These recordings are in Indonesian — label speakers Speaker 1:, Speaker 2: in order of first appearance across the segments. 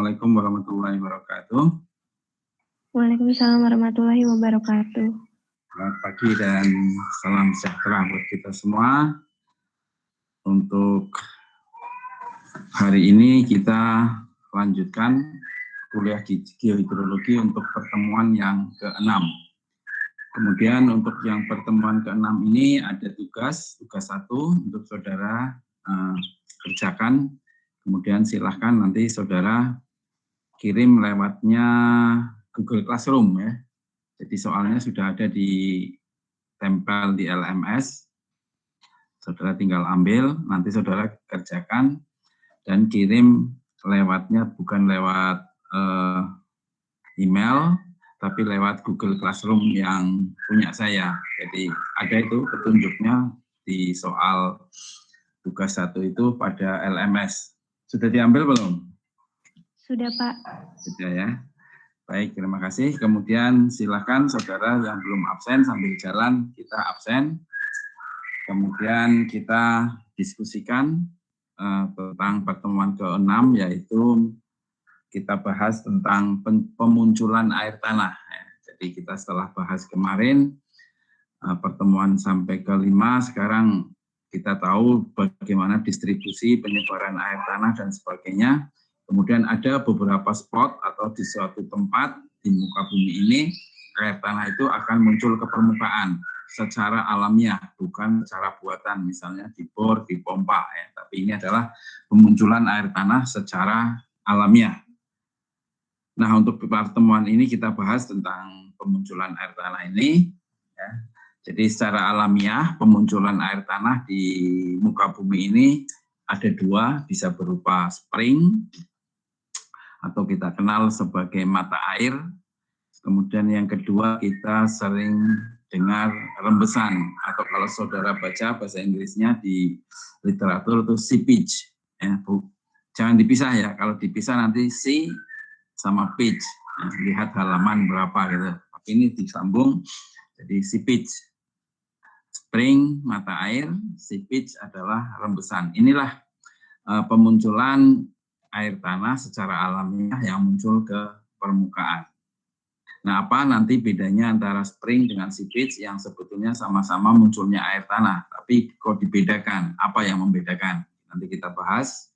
Speaker 1: Assalamualaikum warahmatullahi wabarakatuh.
Speaker 2: Waalaikumsalam warahmatullahi wabarakatuh.
Speaker 1: Selamat pagi dan salam sejahtera buat kita semua. Untuk hari ini kita lanjutkan kuliah geohidrologi untuk pertemuan yang ke-6. Kemudian untuk yang pertemuan ke-6 ini ada tugas 1 untuk saudara kerjakan. Kemudian silahkan nanti saudara kirim lewatnya Google Classroom ya. Jadi soalnya sudah ada di tempel di LMS. Saudara tinggal ambil, nanti saudara kerjakan dan kirim lewatnya bukan lewat email, tapi lewat Google Classroom yang punya saya. Jadi ada itu petunjuknya di soal tugas 1 itu pada LMS. Sudah diambil belum?
Speaker 2: Sudah, Pak.
Speaker 1: Sudah ya. Baik, terima kasih. Kemudian silakan saudara yang belum absen sambil jalan kita absen. Kemudian kita diskusikan tentang pertemuan ke-6 yaitu kita bahas tentang pemunculan air tanah. Jadi kita setelah bahas kemarin pertemuan sampai ke-5, sekarang kita tahu bagaimana distribusi penyebaran air tanah dan sebagainya. Kemudian ada beberapa spot atau di suatu tempat di muka bumi ini, air tanah itu akan muncul ke permukaan secara alamiah, bukan secara buatan, misalnya dibor, dipompa. Ya. Tapi ini adalah pemunculan air tanah secara alamiah. Nah, untuk pertemuan ini kita bahas tentang pemunculan air tanah ini. Ya. Jadi secara alamiah, pemunculan air tanah di muka bumi ini ada 2, bisa berupa spring, atau kita kenal sebagai mata air. Kemudian yang kedua kita sering dengar rembesan, atau kalau saudara baca bahasa Inggrisnya di literatur itu seepage. Ya, jangan dipisah ya, kalau dipisah nanti sea sama page. Ya, lihat halaman berapa gitu. Tapi ini disambung jadi seepage. Spring mata air, seepage adalah rembesan. Inilah pemunculan air tanah secara alamiah yang muncul ke permukaan. Nah, apa nanti bedanya antara spring dengan seepage yang sebetulnya sama-sama munculnya air tanah, tapi kok dibedakan? Apa yang membedakan? Nanti kita bahas.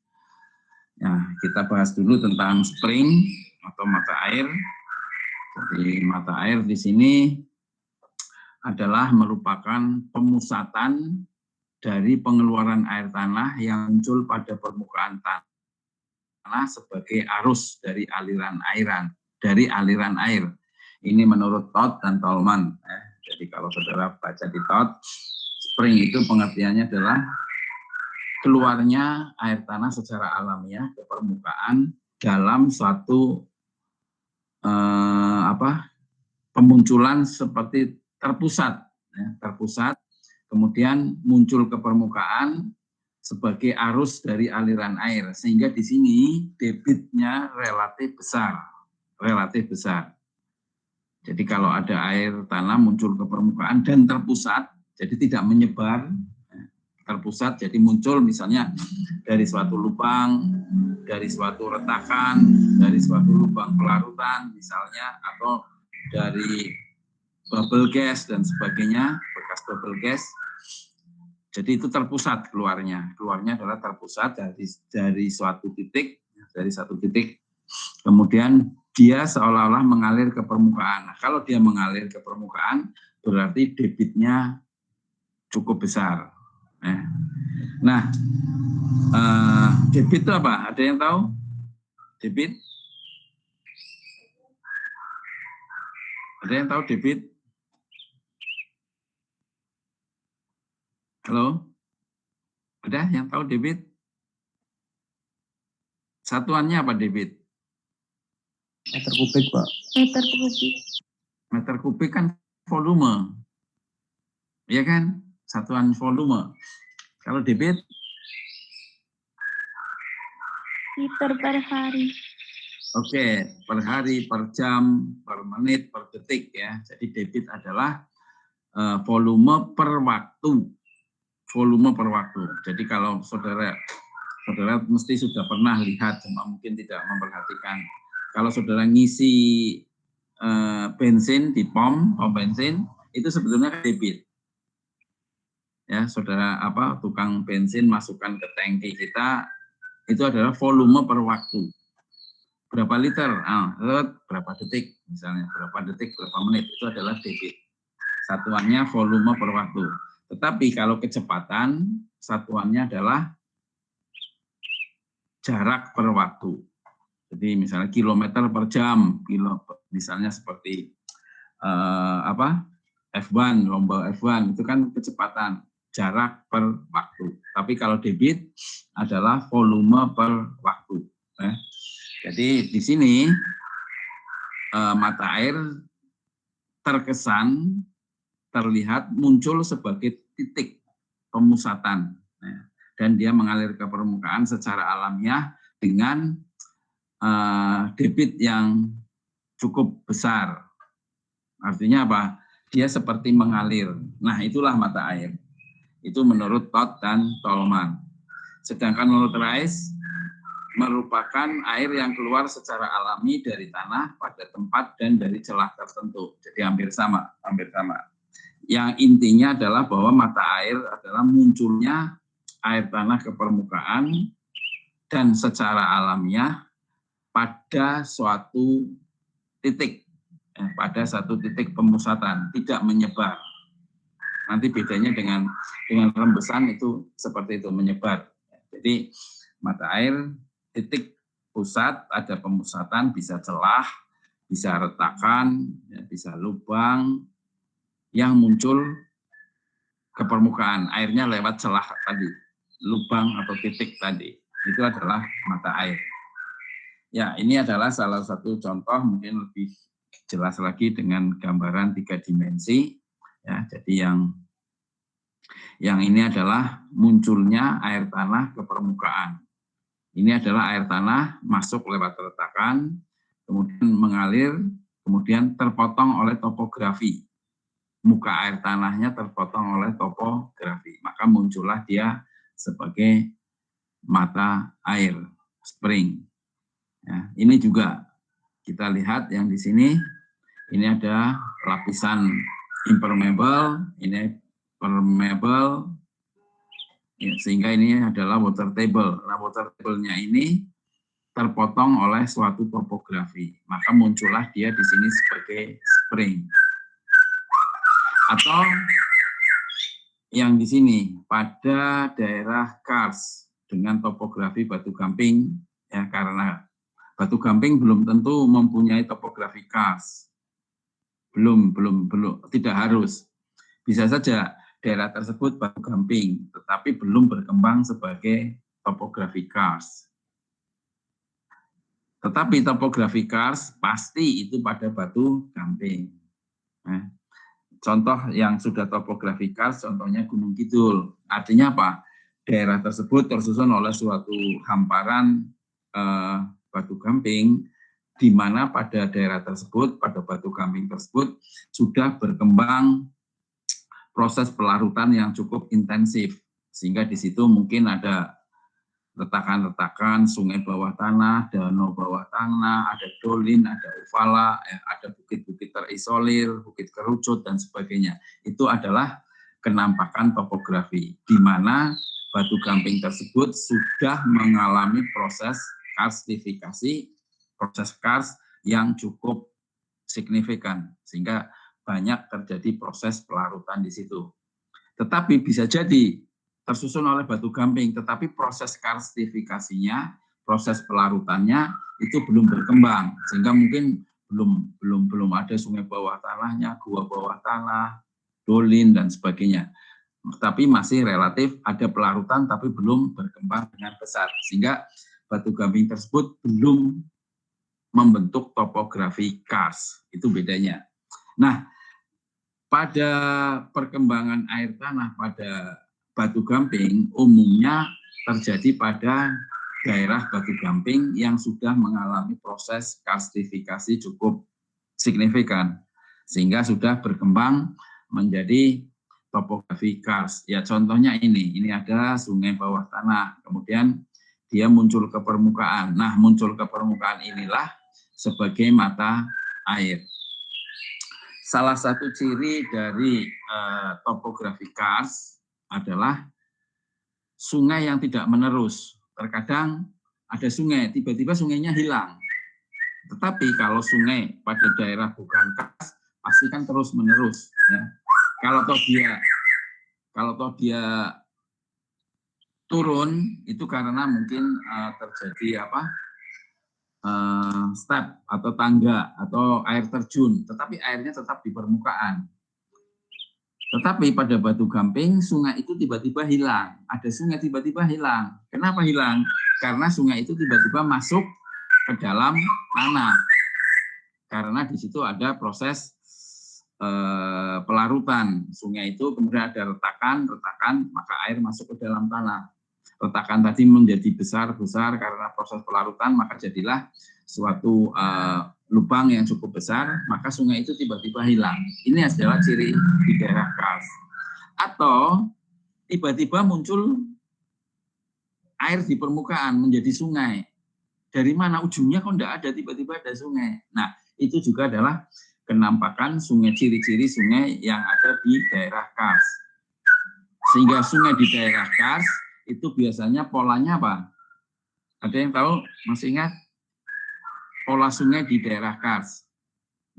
Speaker 1: Nah, kita bahas dulu tentang spring atau mata air. Jadi mata air di sini adalah merupakan pemusatan dari pengeluaran air tanah yang muncul pada permukaan tanah sebagai arus dari aliran air. Ini menurut Todd dan Tolman. Jadi kalau saudara baca di Todd, spring itu pengertiannya adalah keluarnya air tanah secara alamiah ke permukaan dalam suatu pemunculan seperti terpusat, kemudian muncul ke permukaan sebagai arus dari aliran air, sehingga di sini debitnya relatif besar. Jadi kalau ada air tanah muncul ke permukaan dan terpusat, jadi tidak menyebar, terpusat, jadi muncul misalnya dari suatu lubang, dari suatu retakan, dari suatu lubang pelarutan misalnya, atau dari bubble gas dan sebagainya, bekas bubble gas. Jadi itu terpusat keluarnya adalah terpusat dari suatu titik, kemudian dia seolah-olah mengalir ke permukaan. Nah, kalau dia mengalir ke permukaan, berarti debitnya cukup besar. Nah, debit itu apa? Ada yang tahu? Debit? Ada yang tahu debit? Halo? Ada yang tahu debit? Satuannya apa debit?
Speaker 3: Meter kubik, Pak.
Speaker 1: Meter kubik kan volume. Iya kan? Satuan volume. Kalau debit?
Speaker 2: Liter per hari.
Speaker 1: Oke, per hari, per jam, per menit, per detik ya. Jadi debit adalah volume per waktu. Jadi kalau saudara Saudara mesti sudah pernah lihat, cuma mungkin tidak memperhatikan. Kalau saudara ngisi bensin di pom bensin, itu sebetulnya debit. Ya, saudara tukang bensin masukkan ke tangki kita, itu adalah volume per waktu. Berapa liter? Berapa detik, misalnya berapa detik, berapa menit, itu adalah debit. Satuannya volume per waktu. Tetapi kalau kecepatan, satuannya adalah jarak per waktu. Jadi misalnya kilometer per jam, misalnya seperti F1, lomba F1 itu kan kecepatan, jarak per waktu. Tapi kalau debit adalah volume per waktu. Jadi di sini mata air terlihat muncul sebagai titik pemusatan, dan dia mengalir ke permukaan secara alamiah dengan debit yang cukup besar. Artinya apa? Dia seperti mengalir. Nah, itulah mata air. Itu menurut Todd dan Tolman. Sedangkan menurut Rice merupakan air yang keluar secara alami dari tanah pada tempat dan dari celah tertentu. Jadi hampir sama. Yang intinya adalah bahwa mata air adalah munculnya air tanah ke permukaan dan secara alamiah pada suatu titik, pada satu titik pemusatan, tidak menyebar. Nanti bedanya dengan rembesan itu seperti itu, menyebar. Jadi mata air titik pusat, ada pemusatan, bisa celah, bisa retakan, bisa lubang yang muncul ke permukaan. Airnya lewat celah tadi, lubang atau titik tadi. Itu adalah mata air. Ya, ini adalah salah satu contoh, mungkin lebih jelas lagi dengan gambaran 3 dimensi. Ya, jadi yang ini adalah munculnya air tanah ke permukaan. Ini adalah air tanah masuk lewat retakan, kemudian mengalir, kemudian terpotong oleh topografi. Muka air tanahnya terpotong oleh topografi. Maka muncullah dia sebagai mata air, spring. Ya, ini juga kita lihat yang di sini, ini ada lapisan impermeable, ini permeable, ya, sehingga ini adalah water table. Nah, water table-nya ini terpotong oleh suatu topografi, maka muncullah dia di sini sebagai spring. Atau yang di sini pada daerah Kars dengan topografi Batu Gamping, ya, karena Batu Gamping belum tentu mempunyai topografi Kars. Belum, tidak harus. Bisa saja daerah tersebut Batu Gamping, tetapi belum berkembang sebagai topografi Kars. Tetapi topografi Kars pasti itu pada Batu Gamping. Contoh yang sudah topografi Kars, contohnya Gunung Kidul. Artinya apa? Daerah tersebut tersusun oleh suatu hamparan Batu Gamping, di mana pada daerah tersebut, pada Batu Gamping tersebut, sudah berkembang proses pelarutan yang cukup intensif. Sehingga di situ mungkin ada retakan-retakan, sungai bawah tanah, danau bawah tanah, ada dolin, ada uvala, ada bukit-bukit terisolir, bukit kerucut, dan sebagainya. Itu adalah kenampakan topografi, di mana Batu Gamping tersebut sudah mengalami proses karstifikasi, proses kars yang cukup signifikan, sehingga banyak terjadi proses pelarutan di situ. Tetapi bisa jadi tersusun oleh Batu Gamping, tetapi proses karstifikasinya, proses pelarutannya itu belum berkembang, sehingga mungkin belum ada sungai bawah tanahnya, gua bawah tanah, dolin, dan sebagainya. Tapi masih relatif ada pelarutan, tapi belum berkembang dengan besar, sehingga Batu Gamping tersebut belum membentuk topografi kars. Itu bedanya. Nah, pada perkembangan air tanah pada Batu Gamping umumnya terjadi pada daerah Batu Gamping yang sudah mengalami proses karstifikasi cukup signifikan, sehingga sudah berkembang menjadi topografi kars. Ya, contohnya ini ada sungai bawah tanah, kemudian dia muncul ke permukaan. Nah, muncul ke permukaan inilah sebagai mata air. Salah satu ciri dari topografi karst adalah sungai yang tidak menerus. Terkadang ada sungai, tiba-tiba sungainya hilang. Tetapi kalau sungai pada daerah bukan karst, pasti kan terus menerus. Ya. Kalau toh dia turun, itu karena mungkin terjadi step atau tangga atau air terjun, tetapi airnya tetap di permukaan. Tetapi pada Batu Gamping, sungai itu tiba-tiba hilang. Ada sungai tiba-tiba hilang. Kenapa hilang? Karena sungai itu tiba-tiba masuk ke dalam tanah. Karena di situ ada proses pelarutan. Sungai itu kemudian ada retakan, maka air masuk ke dalam tanah. Retakan tadi menjadi besar karena proses pelarutan, maka jadilah suatu lubang yang cukup besar, maka sungai itu tiba-tiba hilang. Ini adalah ciri di daerah karst. Atau tiba-tiba muncul air di permukaan menjadi sungai. Dari mana ujungnya kok enggak ada, tiba-tiba ada sungai. Nah, itu juga adalah kenampakan sungai, ciri-ciri sungai yang ada di daerah karst. Sehingga sungai di daerah karst itu biasanya polanya apa? Ada yang tahu? Masih ingat? Pola sungai di daerah karst.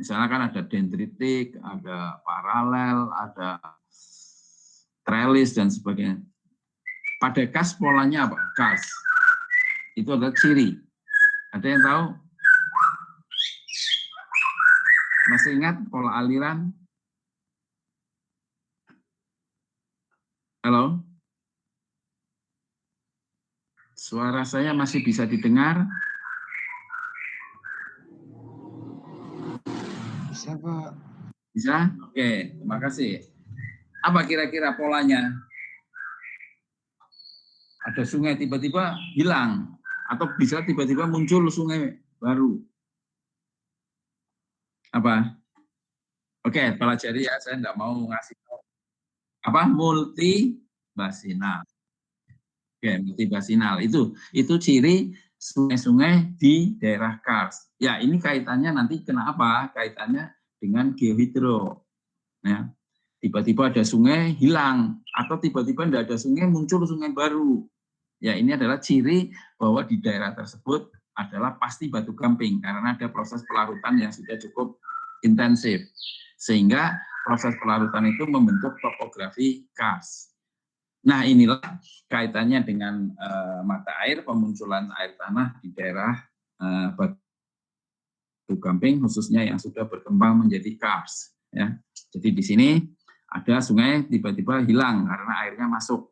Speaker 1: Misalnya kan ada dendritik, ada paralel, ada trellis, dan sebagainya. Pada karst polanya apa? Karst. Itu adalah ciri. Ada yang tahu? Masih ingat pola aliran? Halo? Suara saya masih bisa didengar?
Speaker 3: Bisa, Pak.
Speaker 1: Bisa? Oke, terima kasih. Apa kira-kira polanya? Ada sungai tiba-tiba hilang, atau bisa tiba-tiba muncul sungai baru. Apa? Oke, pelajari ya, saya enggak mau ngasih tahu. Apa? Multibasinal. Oke, multibasinal. Itu ciri sungai-sungai di daerah karst. Ya, ini kaitannya nanti kenapa? Kaitannya dengan geohidro. Ya. Tiba-tiba ada sungai hilang, atau tiba-tiba tidak ada sungai muncul sungai baru. Ya, ini adalah ciri bahwa di daerah tersebut adalah pasti Batu Gamping karena ada proses pelarutan yang sudah cukup intensif. Sehingga proses pelarutan itu membentuk topografi karst. Nah, inilah kaitannya dengan mata air, pemunculan air tanah di daerah Batu Gamping, khususnya yang sudah berkembang menjadi karst. Ya. Jadi di sini ada sungai tiba-tiba hilang karena airnya masuk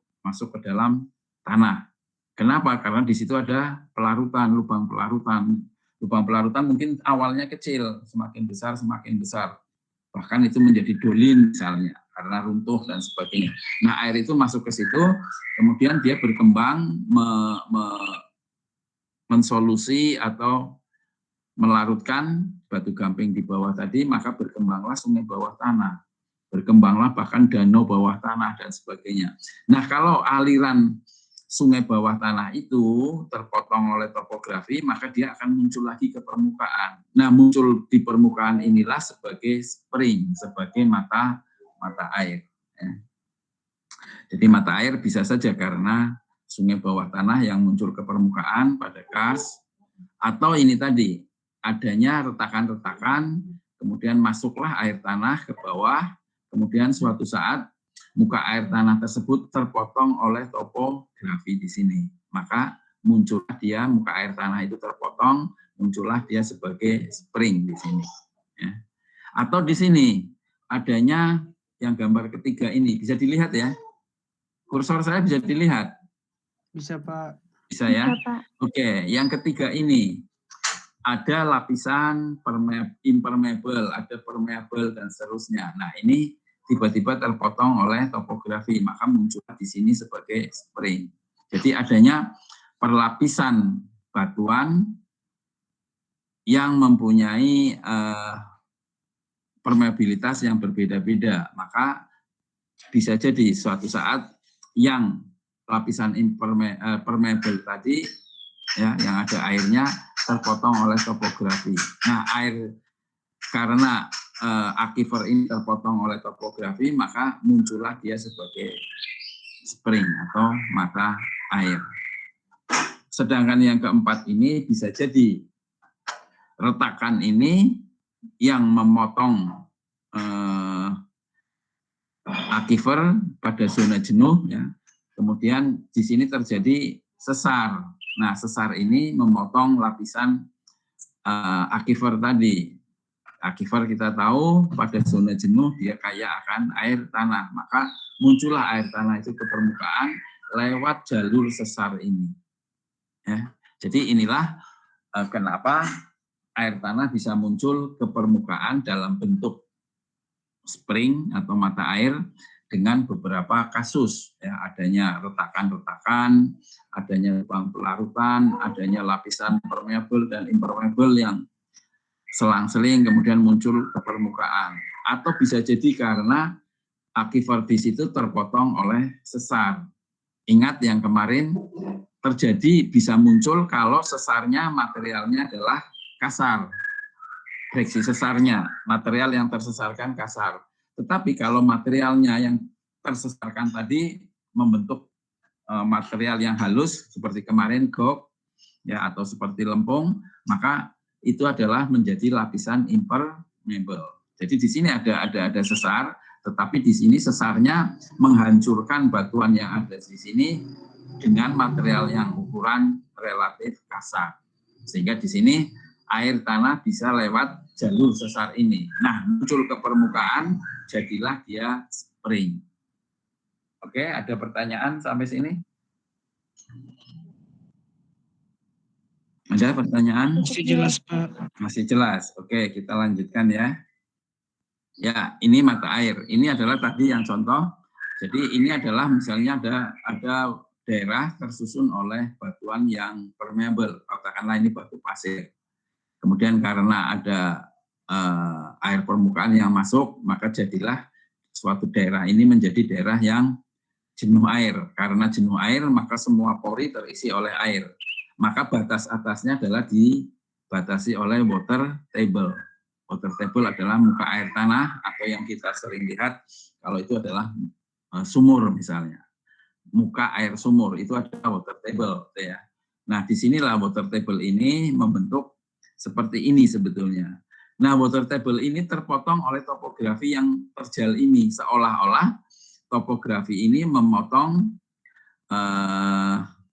Speaker 1: ke dalam tanah. Kenapa? Karena di situ ada pelarutan, lubang pelarutan. Lubang pelarutan mungkin awalnya kecil, semakin besar. Bahkan itu menjadi dolin misalnya, karena runtuh dan sebagainya. Nah, air itu masuk ke situ, kemudian dia berkembang mensolusi atau melarutkan Batu Gamping di bawah tadi, maka berkembanglah sungai bawah tanah. Berkembanglah bahkan danau bawah tanah dan sebagainya. Nah, kalau aliran sungai bawah tanah itu terpotong oleh topografi, maka dia akan muncul lagi ke permukaan. Nah, muncul di permukaan inilah sebagai spring, sebagai mata air. Ya. Jadi mata air bisa saja karena sungai bawah tanah yang muncul ke permukaan pada karst, atau ini tadi, adanya retakan-retakan, kemudian masuklah air tanah ke bawah, kemudian suatu saat muka air tanah tersebut terpotong oleh topografi di sini. Maka muncullah dia, muka air tanah itu terpotong, muncullah dia sebagai spring di sini. Ya. Atau di sini, adanya yang gambar ketiga ini, bisa dilihat ya? Kursor saya bisa dilihat?
Speaker 3: Bisa, Pak.
Speaker 1: Bisa ya?
Speaker 2: Bisa, Pak.
Speaker 1: Oke, yang ketiga ini, ada lapisan impermeable, ada permeable, dan seterusnya. Nah, ini tiba-tiba terpotong oleh topografi, maka muncul di sini sebagai spring. Jadi adanya perlapisan batuan yang mempunyai permeabilitas yang berbeda-beda, maka bisa jadi suatu saat yang lapisan permeable tadi ya, yang ada airnya terpotong oleh topografi. Nah, karena aquifer ini terpotong oleh topografi, maka muncullah dia sebagai spring atau mata air. Sedangkan yang keempat ini bisa jadi retakan ini yang memotong aquifer pada zona jenuh, ya. Kemudian di sini terjadi sesar. Nah, sesar ini memotong lapisan aquifer tadi. Aquifer kita tahu pada zona jenuh dia kaya akan air tanah, maka muncullah air tanah itu ke permukaan lewat jalur sesar ini. Ya. Jadi inilah kenapa air tanah bisa muncul ke permukaan dalam bentuk spring atau mata air dengan beberapa kasus, ya, adanya retakan-retakan, adanya lubang pelarutan, adanya lapisan permeable dan impermeable yang selang-seling kemudian muncul ke permukaan. Atau bisa jadi karena aquifer di situ terpotong oleh sesar. Ingat yang kemarin terjadi bisa muncul kalau sesarnya materialnya adalah kasar. Friksi sesarnya, material yang tersesarkan kasar. Tetapi kalau materialnya yang tersesarkan tadi membentuk material yang halus seperti kemarin gok, ya, atau seperti lempung, maka itu adalah menjadi lapisan impermeable. Jadi di sini ada sesar, tetapi di sini sesarnya menghancurkan batuan yang ada di sini dengan material yang ukuran relatif kasar. Sehingga di sini air tanah bisa lewat jalur sesar ini. Nah, muncul ke permukaan, jadilah dia spring. Oke, ada pertanyaan sampai sini? Ada pertanyaan?
Speaker 3: Masih jelas, Pak.
Speaker 1: Masih jelas. Oke, kita lanjutkan ya. Ya, ini mata air. Ini adalah tadi yang contoh. Jadi ini adalah misalnya ada daerah tersusun oleh batuan yang permeable. Katakanlah ini batu pasir. Kemudian karena ada air permukaan yang masuk, maka jadilah suatu daerah ini menjadi daerah yang jenuh air. Karena jenuh air, maka semua pori terisi oleh air. Maka batas atasnya adalah dibatasi oleh water table. Water table adalah muka air tanah atau yang kita sering lihat kalau itu adalah sumur misalnya. Muka air sumur itu adalah water table, ya. Nah, disinilah water table ini membentuk seperti ini sebetulnya. Nah, water table ini terpotong oleh topografi yang terjal ini, seolah-olah topografi ini memotong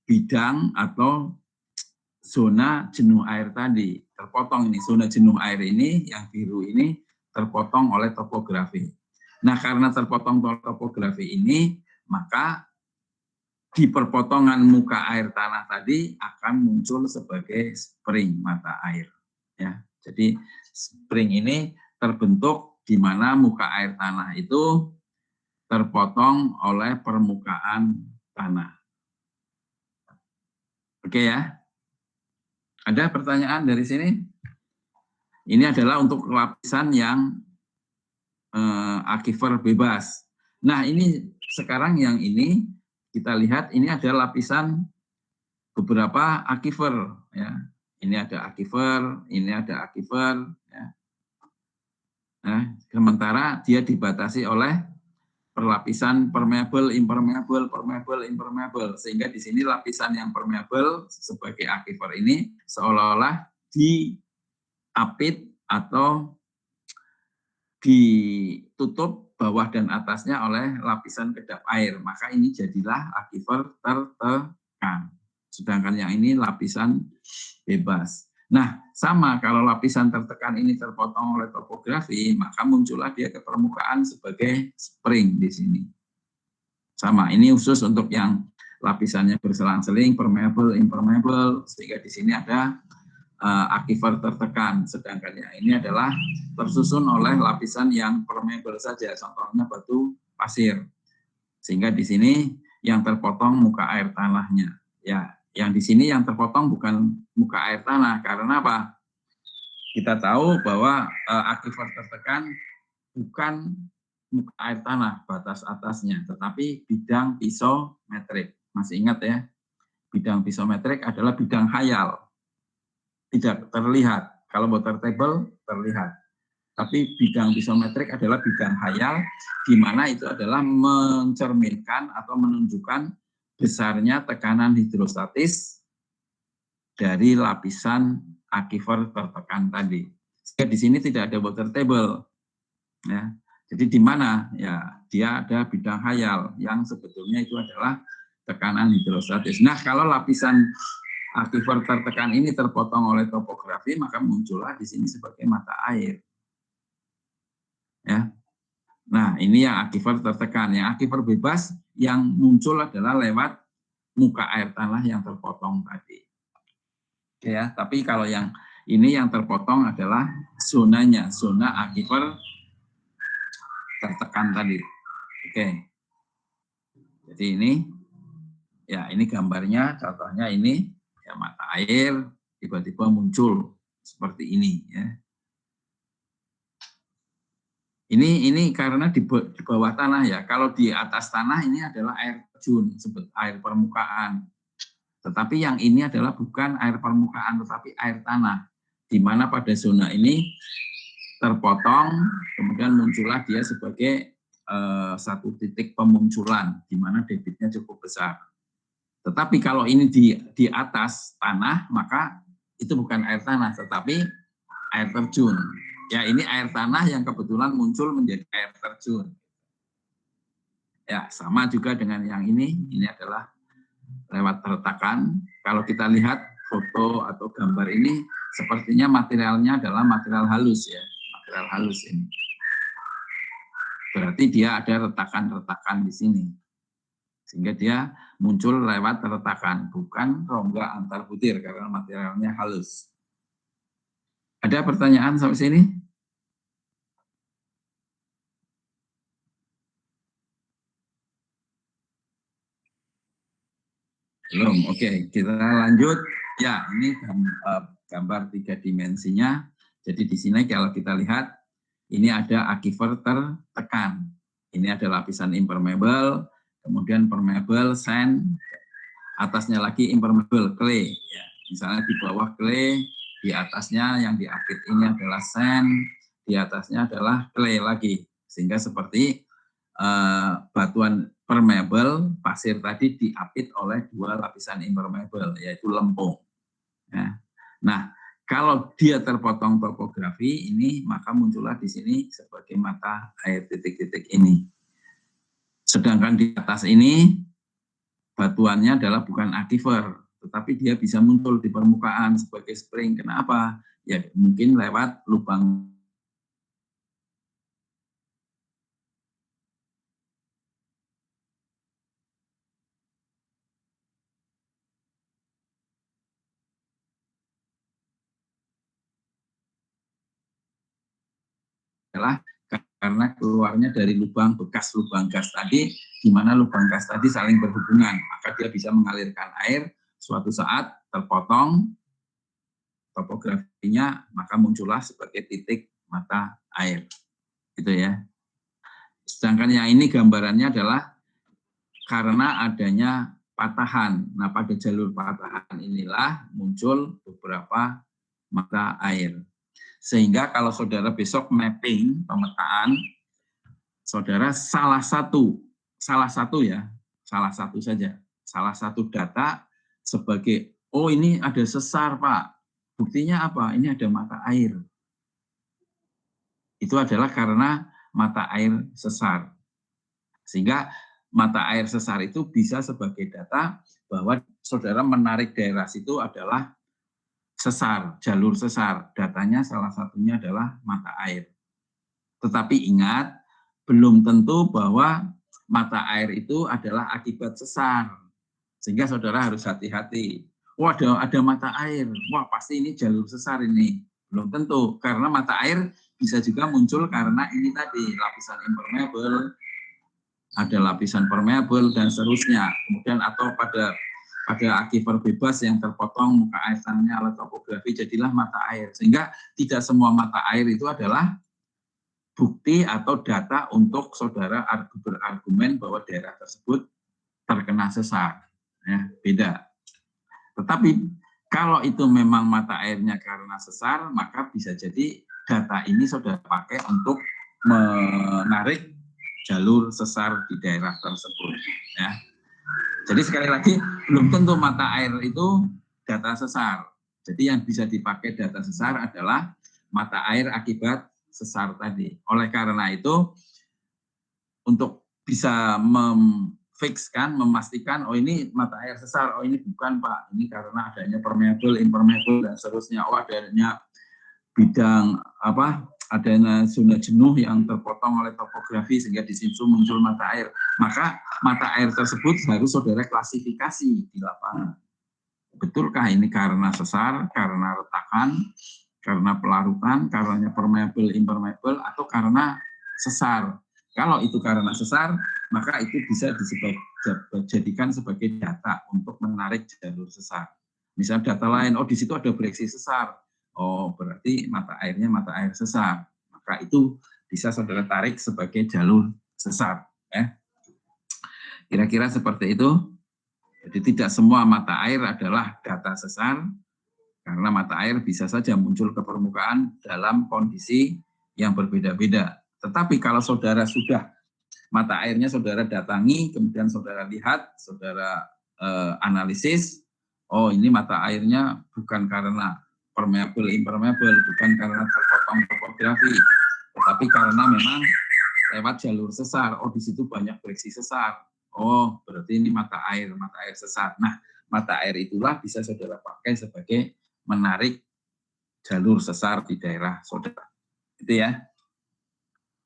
Speaker 1: bidang atau zona jenuh air tadi. Terpotong ini, zona jenuh air ini yang biru ini terpotong oleh topografi. Nah, karena terpotong oleh topografi ini, maka di perpotongan muka air tanah tadi akan muncul sebagai spring mata air. Ya, jadi spring ini terbentuk di mana muka air tanah itu terpotong oleh permukaan tanah. Oke ya. Ada pertanyaan dari sini? Ini adalah untuk lapisan yang aquifer bebas. Nah, ini sekarang yang ini kita lihat ini ada lapisan beberapa aquifer, ya. Ini ada aquifer, ini ada aquifer, ya. Nah, sementara dia dibatasi oleh perlapisan permeable, impermeable, permeable, impermeable, sehingga di sini lapisan yang permeable sebagai aquifer ini seolah-olah diapit atau ditutup bawah dan atasnya oleh lapisan kedap air, maka ini jadilah aquifer tertekan. Sedangkan yang ini lapisan bebas. Nah, sama kalau lapisan tertekan ini terpotong oleh topografi, maka muncullah dia ke permukaan sebagai spring di sini. Sama, ini khusus untuk yang lapisannya berselang-seling, permeable, impermeable, sehingga di sini ada aquifer tertekan, sedangkan yang ini adalah tersusun oleh lapisan yang permeable saja, contohnya batu pasir. Sehingga di sini yang terpotong muka air tanahnya. Ya, yang di sini yang terpotong bukan muka air tanah, karena apa? Kita tahu bahwa aquifer tertekan bukan muka air tanah batas atasnya, tetapi bidang pisometrik. Masih ingat ya? Bidang pisometrik adalah bidang khayal, tidak terlihat. Kalau water table terlihat. Tapi bidang pisometrik adalah bidang khayal, di mana itu adalah mencerminkan atau menunjukkan besarnya tekanan hidrostatis dari lapisan aquifer tertekan tadi. Sehingga di sini tidak ada water table. Ya. Jadi di mana? Ya, dia ada bidang khayal yang sebetulnya itu adalah tekanan hidrostatis. Nah, kalau lapisan aquifer tertekan ini terpotong oleh topografi, maka muncullah di sini sebagai mata air. Ya. Nah, ini yang aquifer tertekan. Yang aquifer bebas yang muncul adalah lewat muka air tanah yang terpotong tadi. Oke ya, tapi kalau yang ini yang terpotong adalah zonanya, zona aquifer tertekan tadi. Oke. Jadi ini ya, ini gambarnya, contohnya ini ya, mata air tiba-tiba muncul seperti ini ya. Ini karena di bawah tanah ya. Kalau di atas tanah ini adalah air terjun, air permukaan. Tetapi yang ini adalah bukan air permukaan, tetapi air tanah. Di mana pada zona ini terpotong, kemudian muncullah dia sebagai satu titik pemunculan, di mana debitnya cukup besar. Tetapi kalau ini di atas tanah, maka itu bukan air tanah, tetapi air terjun. Ya, ini air tanah yang kebetulan muncul menjadi air terjun. Ya, sama juga dengan yang ini adalah lewat retakan. Kalau kita lihat foto atau gambar ini, sepertinya materialnya adalah material halus ya, material halus ini. Berarti dia ada retakan-retakan di sini. Sehingga dia muncul lewat retakan, bukan rongga antar butir karena materialnya halus. Ada pertanyaan sampai sini? Belum, oke. Kita lanjut. Ya, ini gambar 3 dimensinya. Jadi di sini kalau kita lihat, ini ada aquifer tertekan. Ini ada lapisan impermeable, kemudian permeable, sand, atasnya lagi impermeable, clay. Ya, misalnya di bawah clay, di atasnya yang diapit ini adalah sand, di atasnya adalah clay lagi. Sehingga seperti batuan permeable, pasir tadi diapit oleh 2 lapisan impermeable, yaitu lempung. Ya. Nah, kalau dia terpotong topografi ini, maka muncullah di sini sebagai mata air titik-titik ini. Sedangkan di atas ini, batuannya adalah bukan aquifer, tetapi dia bisa muncul di permukaan sebagai spring. Kenapa? Ya mungkin lewat lubang adalah karena keluarnya dari lubang bekas lubang gas tadi, di mana lubang gas tadi saling berhubungan, maka dia bisa mengalirkan air. Suatu saat terpotong topografinya, maka muncullah sebagai titik mata air, gitu ya. Sedangkan yang ini gambarannya adalah karena adanya patahan. Nah, pada jalur patahan inilah muncul beberapa mata air. Sehingga kalau saudara besok mapping pemetaan, saudara salah satu ya, salah satu saja, salah satu data sebagai, oh ini ada sesar Pak, buktinya apa? Ini ada mata air. Itu adalah karena mata air sesar. Sehingga mata air sesar itu bisa sebagai data bahwa saudara menarik daerah situ adalah sesar, jalur sesar. Datanya salah satunya adalah mata air. Tetapi ingat, belum tentu bahwa mata air itu adalah akibat sesar. Sehingga saudara harus hati-hati. Wah, ada mata air. Wah, pasti ini jalur sesar ini. Belum tentu. Karena mata air bisa juga muncul karena ini tadi, lapisan impermeable, ada lapisan permeable, dan seterusnya. Kemudian atau pada aquifer bebas yang terpotong muka air tanahnya oleh topografi, jadilah mata air. Sehingga tidak semua mata air itu adalah bukti atau data untuk saudara berargumen bahwa daerah tersebut terkena sesar. Ya, beda. Tetapi kalau itu memang mata airnya karena sesar, maka bisa jadi data ini saudara pakai untuk menarik jalur sesar di daerah tersebut. Ya. Jadi sekali lagi, belum tentu mata air itu data sesar. Jadi yang bisa dipakai data sesar adalah mata air akibat sesar tadi. Oleh karena itu, untuk bisa memfikskan, memastikan, oh ini mata air sesar, oh ini bukan Pak, ini karena adanya permeable, impermeable, dan seterusnya, oh adanya bidang adanya zona jenuh yang terpotong oleh topografi sehingga di situ muncul mata air. Maka mata air tersebut harus saudara klasifikasi di lapangan. Betulkah ini karena sesar, karena retakan, karena pelarutan, karena permeable, impermeable, atau karena sesar? Kalau itu karena sesar, maka itu bisa dijadikan sebagai data untuk menarik jalur sesar. Misal data lain, oh di situ ada breksi sesar. Oh, berarti mata airnya mata air sesar. Maka itu bisa saudara tarik sebagai jalur sesar. Kira-kira seperti itu. Jadi tidak semua mata air adalah data sesar, karena mata air bisa saja muncul ke permukaan dalam kondisi yang berbeda-beda. Tetapi kalau saudara sudah mata airnya saudara datangi, kemudian saudara lihat, saudara analisis, oh ini mata airnya bukan karena permeable, impermeable, bukan karena terpotong topografi, tetapi karena memang lewat jalur sesar. Oh di situ banyak breksi sesar. Oh berarti ini mata air sesar. Nah mata air itulah bisa saudara pakai sebagai menarik jalur sesar di daerah saudara. Itu ya.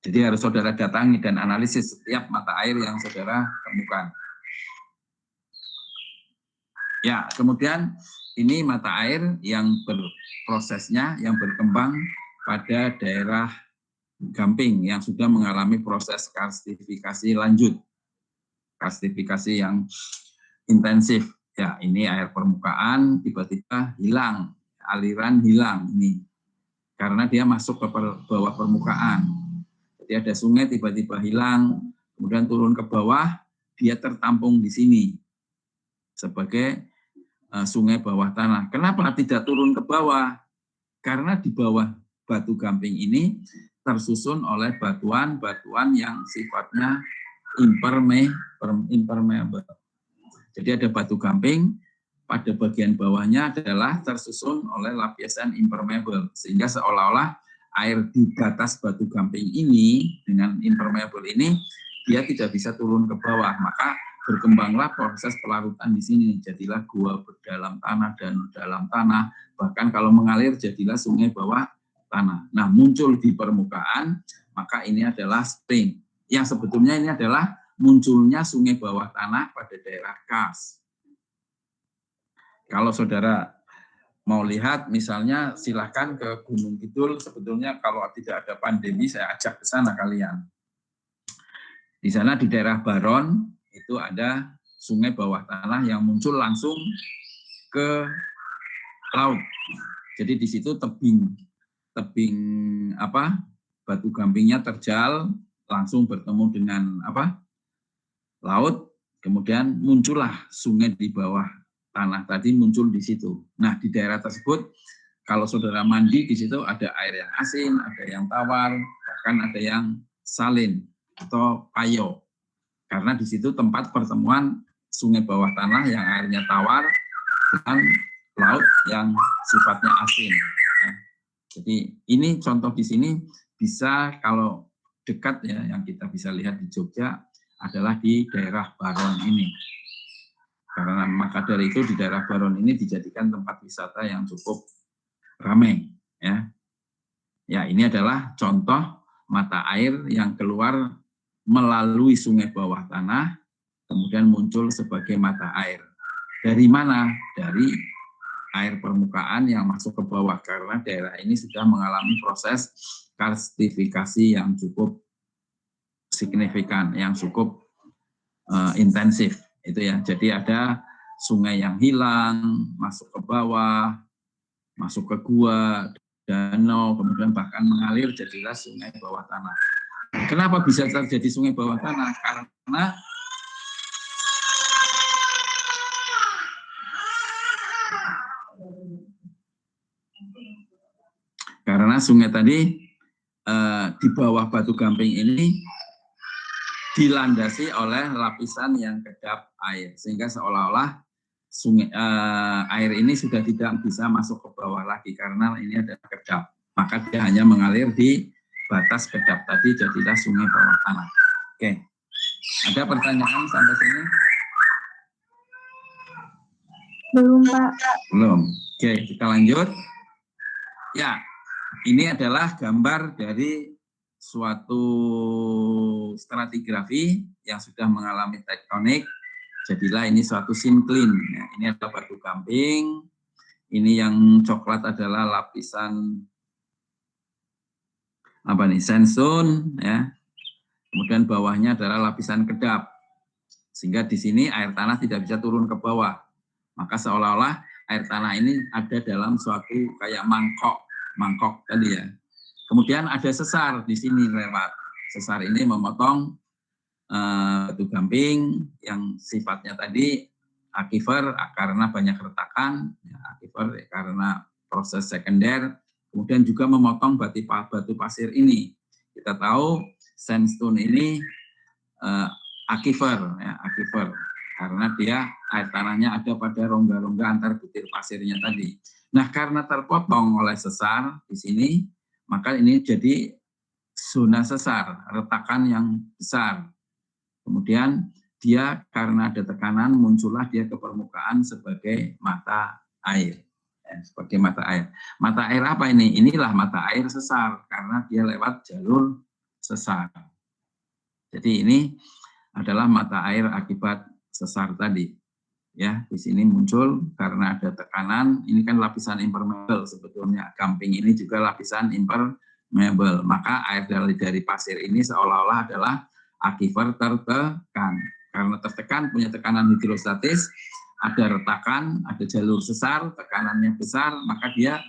Speaker 1: Jadi harus saudara datangi dan analisis setiap mata air yang saudara temukan. Ya, kemudian ini mata air yang berprosesnya, yang berkembang pada daerah Gamping yang sudah mengalami proses karstifikasi lanjut. Karstifikasi yang intensif. Ya, ini air permukaan tiba-tiba hilang, aliran hilang ini. Karena dia masuk ke bawah permukaan. Jadi ada sungai tiba-tiba hilang, kemudian turun ke bawah, dia tertampung di sini sebagai sungai bawah tanah. Kenapa tidak turun ke bawah? Karena di bawah batu gamping ini tersusun oleh batuan-batuan yang sifatnya impermeable. Jadi ada batu gamping, pada bagian bawahnya adalah tersusun oleh lapisan impermeable, sehingga seolah-olah air di batas batu gamping ini dengan impermeable ini dia tidak bisa turun ke bawah, maka berkembanglah proses pelarutan di sini, jadilah gua berdalam tanah dan dalam tanah, bahkan kalau mengalir jadilah sungai bawah tanah. Nah, muncul di permukaan, maka ini adalah spring. Yang sebetulnya ini adalah munculnya sungai bawah tanah pada daerah Kars. Kalau saudara mau lihat, misalnya silahkan ke Gunung Kidul, sebetulnya kalau tidak ada pandemi, saya ajak ke sana kalian. Di sana di daerah Baron, itu ada sungai bawah tanah yang muncul langsung ke laut. Jadi di situ tebing batu gampingnya terjal langsung bertemu dengan laut, kemudian muncullah sungai di bawah tanah tadi muncul di situ. Nah di daerah tersebut kalau saudara mandi di situ ada air yang asin, ada yang tawar, bahkan ada yang salin atau payo, karena di situ tempat pertemuan sungai bawah tanah yang airnya tawar dengan laut yang sifatnya asin. Jadi ini contoh di sini bisa kalau dekat ya yang kita bisa lihat di Jogja adalah di daerah Baron ini. Karena maka dari itu di daerah Baron ini dijadikan tempat wisata yang cukup ramai ya. Ya, ini adalah contoh mata air yang keluar melalui sungai bawah tanah kemudian muncul sebagai mata air. Dari mana? Dari air permukaan yang masuk ke bawah, karena daerah ini sudah mengalami proses karstifikasi yang cukup signifikan, yang cukup intensif itu ya. Jadi ada sungai yang hilang, masuk ke bawah, masuk ke gua, danau, kemudian bahkan mengalir jadilah sungai bawah tanah. Kenapa bisa terjadi sungai bawah tanah? Karena sungai tadi di bawah batu gamping ini dilandasi oleh lapisan yang kedap air, sehingga seolah-olah sungai air ini sudah tidak bisa masuk ke bawah lagi karena ini ada kedap. Maka dia hanya mengalir di batas kedap tadi, jadilah sungai bawah tanah. Oke, ada pertanyaan sampai sini?
Speaker 2: Belum, Pak.
Speaker 1: Belum. Oke, kita lanjut. Ya, ini adalah gambar dari suatu stratigrafi yang sudah mengalami tektonik. Jadilah ini suatu sinklin. Ya, ini adalah batu gamping. Ini yang coklat adalah lapisan sandstone, ya. Kemudian bawahnya adalah lapisan kedap. Sehingga di sini air tanah tidak bisa turun ke bawah. Maka seolah-olah air tanah ini ada dalam suatu kayak mangkok tadi ya. Kemudian ada sesar di sini lewat. Sesar ini memotong batu gamping yang sifatnya tadi aquifer karena banyak retakan, ya, aquifer karena proses sekunder, kemudian juga memotong batu pasir ini. Kita tahu sandstone ini aquifer, ya, aquifer karena dia air tanahnya ada pada rongga-rongga antar butir pasirnya tadi. Nah, karena terpotong oleh sesar di sini, maka ini jadi zona sesar, retakan yang besar. Kemudian dia karena ada tekanan muncullah dia ke permukaan sebagai mata air. Ya, sebagai mata air. Mata air apa ini? Inilah mata air sesar karena dia lewat jalur sesar. Jadi ini adalah mata air akibat sesar tadi. Ya, di sini muncul karena ada tekanan. Ini kan lapisan impermeable sebetulnya. Gamping ini juga lapisan impermeable. Maka air dari pasir ini seolah-olah adalah aquifer tertekan. Karena tertekan punya tekanan hidrostatis, ada retakan, ada jalur sesar, tekanannya besar, maka dia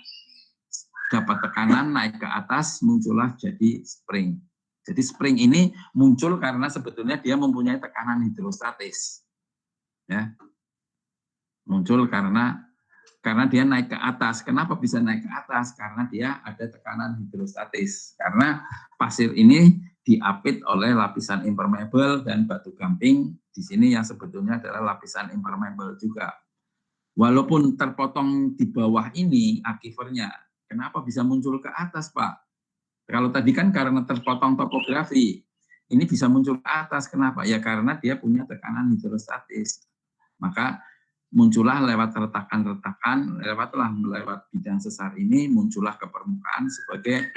Speaker 1: dapat tekanan naik ke atas, muncullah jadi spring. Jadi spring ini muncul karena sebetulnya dia mempunyai tekanan hidrostatis. Ya. Muncul karena dia naik ke atas. Kenapa bisa naik ke atas? Karena dia ada tekanan hidrostatis. Karena pasir ini diapit oleh lapisan impermeable dan batu gamping di sini yang sebetulnya adalah lapisan impermeable juga. Walaupun terpotong di bawah ini aquifernya, kenapa bisa muncul ke atas, Pak? Kalau tadi kan karena terpotong topografi, ini bisa muncul ke atas. Kenapa? Ya karena dia punya tekanan hidrostatis. Maka muncullah lewat retakan-retakan, lewat bidang sesar ini, muncullah ke permukaan sebagai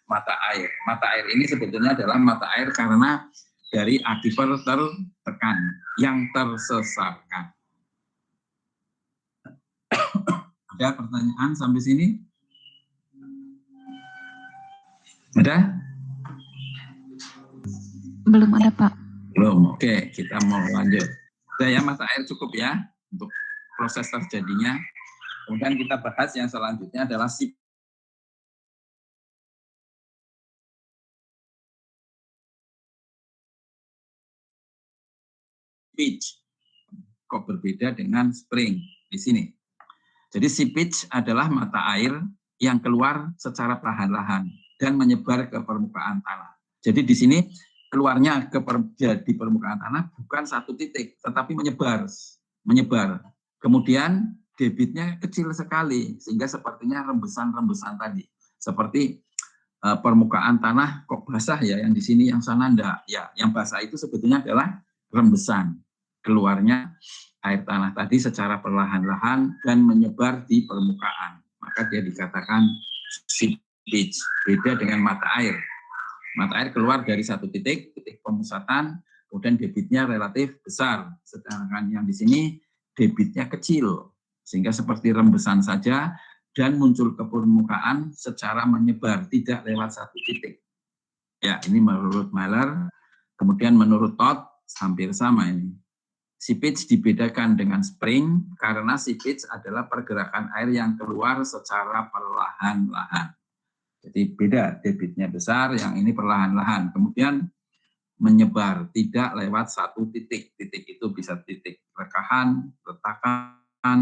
Speaker 1: mata air. Mata air ini sebetulnya adalah mata air karena dari aquifer tertekan, yang tersesarkan. Ada pertanyaan sampai sini? Ada?
Speaker 4: Belum ada, Pak.
Speaker 1: Belum, oke, kita mau lanjut. Sudah ya, mata air cukup ya untuk proses terjadinya. Kemudian kita bahas yang selanjutnya adalah seepage. Kok berbeda dengan spring di sini. Jadi seepage adalah mata air yang keluar secara perlahan-lahan dan menyebar ke permukaan tanah. Jadi di sini keluarnya di permukaan tanah bukan satu titik, tetapi menyebar. Kemudian debitnya kecil sekali, sehingga sepertinya rembesan-rembesan tadi. Seperti permukaan tanah kok basah ya, yang di sini, yang sana enggak. Ya, yang basah itu sebetulnya adalah rembesan. Keluarnya air tanah tadi secara perlahan-lahan dan menyebar di permukaan. Maka dia dikatakan seepage, beda dengan mata air. Mata air keluar dari satu titik pemusatan, kemudian debitnya relatif besar. Sedangkan yang di sini debitnya kecil, sehingga seperti rembesan saja dan muncul ke permukaan secara menyebar, tidak lewat satu titik. Ya, ini menurut Mahler. Kemudian menurut Todd, hampir sama ini. Seepage dibedakan dengan spring karena seepage adalah pergerakan air yang keluar secara perlahan-lahan. Jadi beda, debitnya besar, yang ini perlahan-lahan. Kemudian menyebar, tidak lewat satu titik. Titik itu bisa titik rekahan, retakan,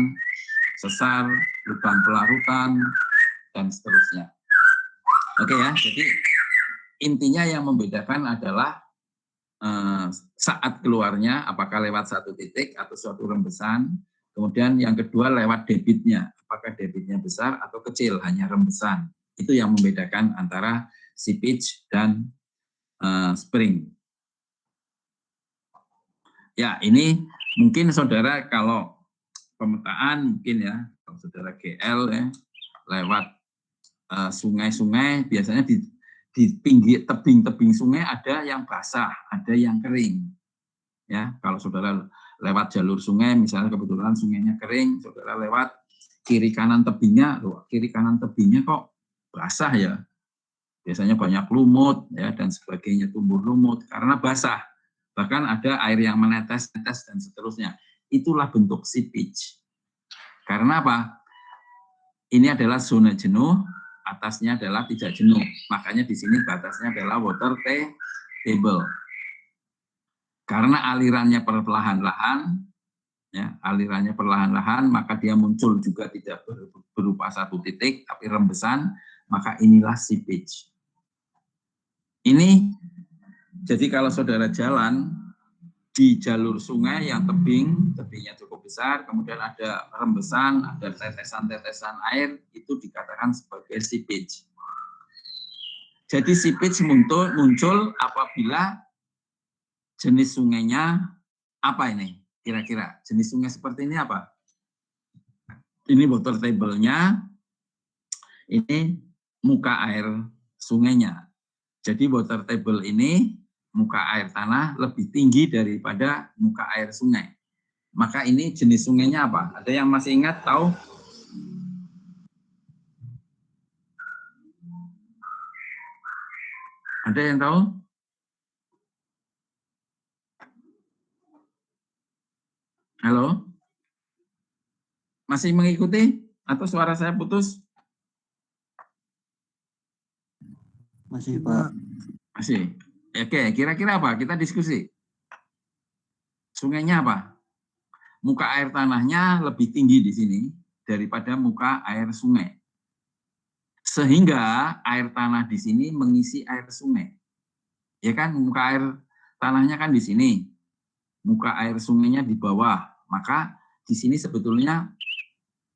Speaker 1: sesar, lubang pelarutan, dan seterusnya. Oke ya, jadi intinya yang membedakan adalah saat keluarnya apakah lewat satu titik atau suatu rembesan. Kemudian yang kedua lewat debitnya, apakah debitnya besar atau kecil, hanya rembesan. Itu yang membedakan antara seepage dan spring. Ya, ini mungkin saudara kalau pemetaan mungkin ya, kalau saudara GL ya, lewat sungai-sungai biasanya di pinggir tebing-tebing sungai ada yang basah, ada yang kering. Ya, kalau saudara lewat jalur sungai, misalnya kebetulan sungainya kering, saudara lewat kiri kanan tebingnya, kiri kanan tebingnya kok basah ya. Biasanya banyak lumut ya dan sebagainya, tumbuh lumut karena basah. Bahkan ada air yang menetes-netes dan seterusnya. Itulah bentuk seepage. Karena apa? Ini adalah zona jenuh, atasnya adalah tidak jenuh. Makanya di sini batasnya adalah water table. Karena alirannya perlahan-lahan, ya, alirannya perlahan-lahan, maka dia muncul juga tidak berupa satu titik, tapi rembesan, maka inilah seepage. Ini, jadi kalau saudara jalan di jalur sungai yang tebingnya cukup besar, kemudian ada rembesan, ada tetesan-tetesan air, itu dikatakan sebagai seepage. Jadi seepage muncul apabila jenis sungainya apa ini? Kira-kira jenis sungai seperti ini apa? Ini water table-nya, ini muka air sungainya. Jadi water table ini, muka air tanah lebih tinggi daripada muka air sungai. Maka ini jenis sungainya apa? Ada yang masih ingat, tahu? Ada yang tahu? Halo? Masih mengikuti? Atau suara saya putus?
Speaker 3: Masih, Pak.
Speaker 1: Masih. Oke, kira-kira apa? Kita diskusi. Sungainya apa? Muka air tanahnya lebih tinggi di sini daripada muka air sungai. Sehingga air tanah di sini mengisi air sungai. Ya kan, muka air tanahnya kan di sini. Muka air sungainya di bawah. Maka di sini sebetulnya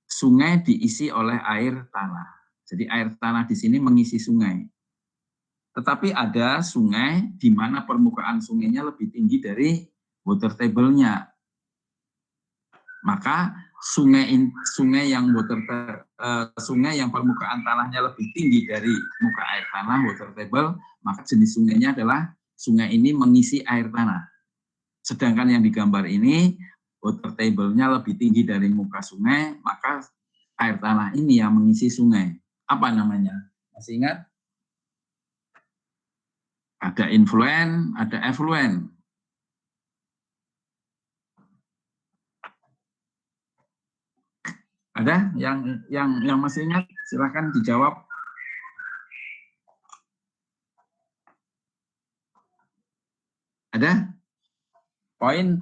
Speaker 1: sungai diisi oleh air tanah. Jadi air tanah di sini mengisi sungai. Tetapi ada sungai di mana permukaan sungainya lebih tinggi dari water table-nya. Maka sungai yang permukaan tanahnya lebih tinggi dari muka air tanah water table, maka jenis sungainya adalah sungai ini mengisi air tanah. Sedangkan yang digambar ini water table-nya lebih tinggi dari muka sungai, maka air tanah ini yang mengisi sungai. Apa namanya? Masih ingat? Ada influen, ada effluent. Ada yang masih ingat? Silakan dijawab. Ada? Poin.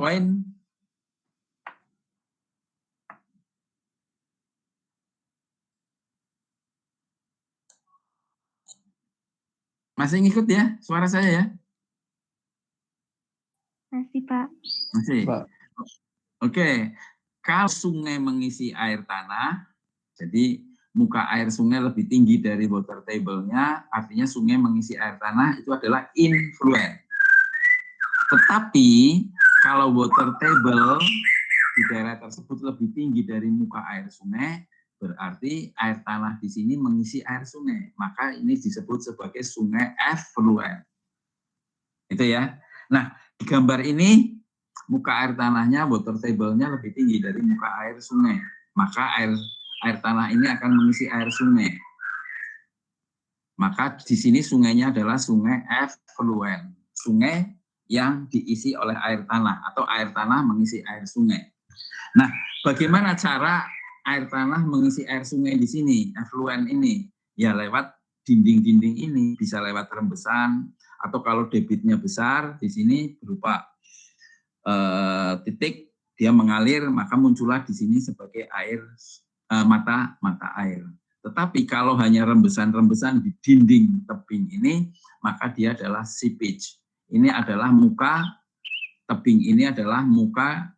Speaker 1: Masih ngikut ya suara saya ya?
Speaker 2: Masih, Pak.
Speaker 1: Masih.
Speaker 3: Pak.
Speaker 1: Oke. Kalau sungai mengisi air tanah, jadi muka air sungai lebih tinggi dari water table-nya, artinya sungai mengisi air tanah itu adalah influen. Tetapi kalau water table di daerah tersebut lebih tinggi dari muka air sungai, berarti air tanah di sini mengisi air sungai. Maka ini disebut sebagai sungai effluent. Itu ya. Nah, di gambar ini muka air tanahnya, water table-nya lebih tinggi dari muka air sungai. Maka air tanah ini akan mengisi air sungai. Maka di sini sungainya adalah sungai effluent. Sungai yang diisi oleh air tanah atau air tanah mengisi air sungai. Nah, bagaimana cara air tanah mengisi air sungai di sini, effluent ini? Ya lewat dinding-dinding ini, bisa lewat rembesan, atau kalau debitnya besar, di sini berupa titik, dia mengalir, maka muncullah di sini sebagai air mata air. Tetapi kalau hanya rembesan-rembesan di dinding tebing ini, maka dia adalah seepage. Ini adalah muka tebing, ini adalah muka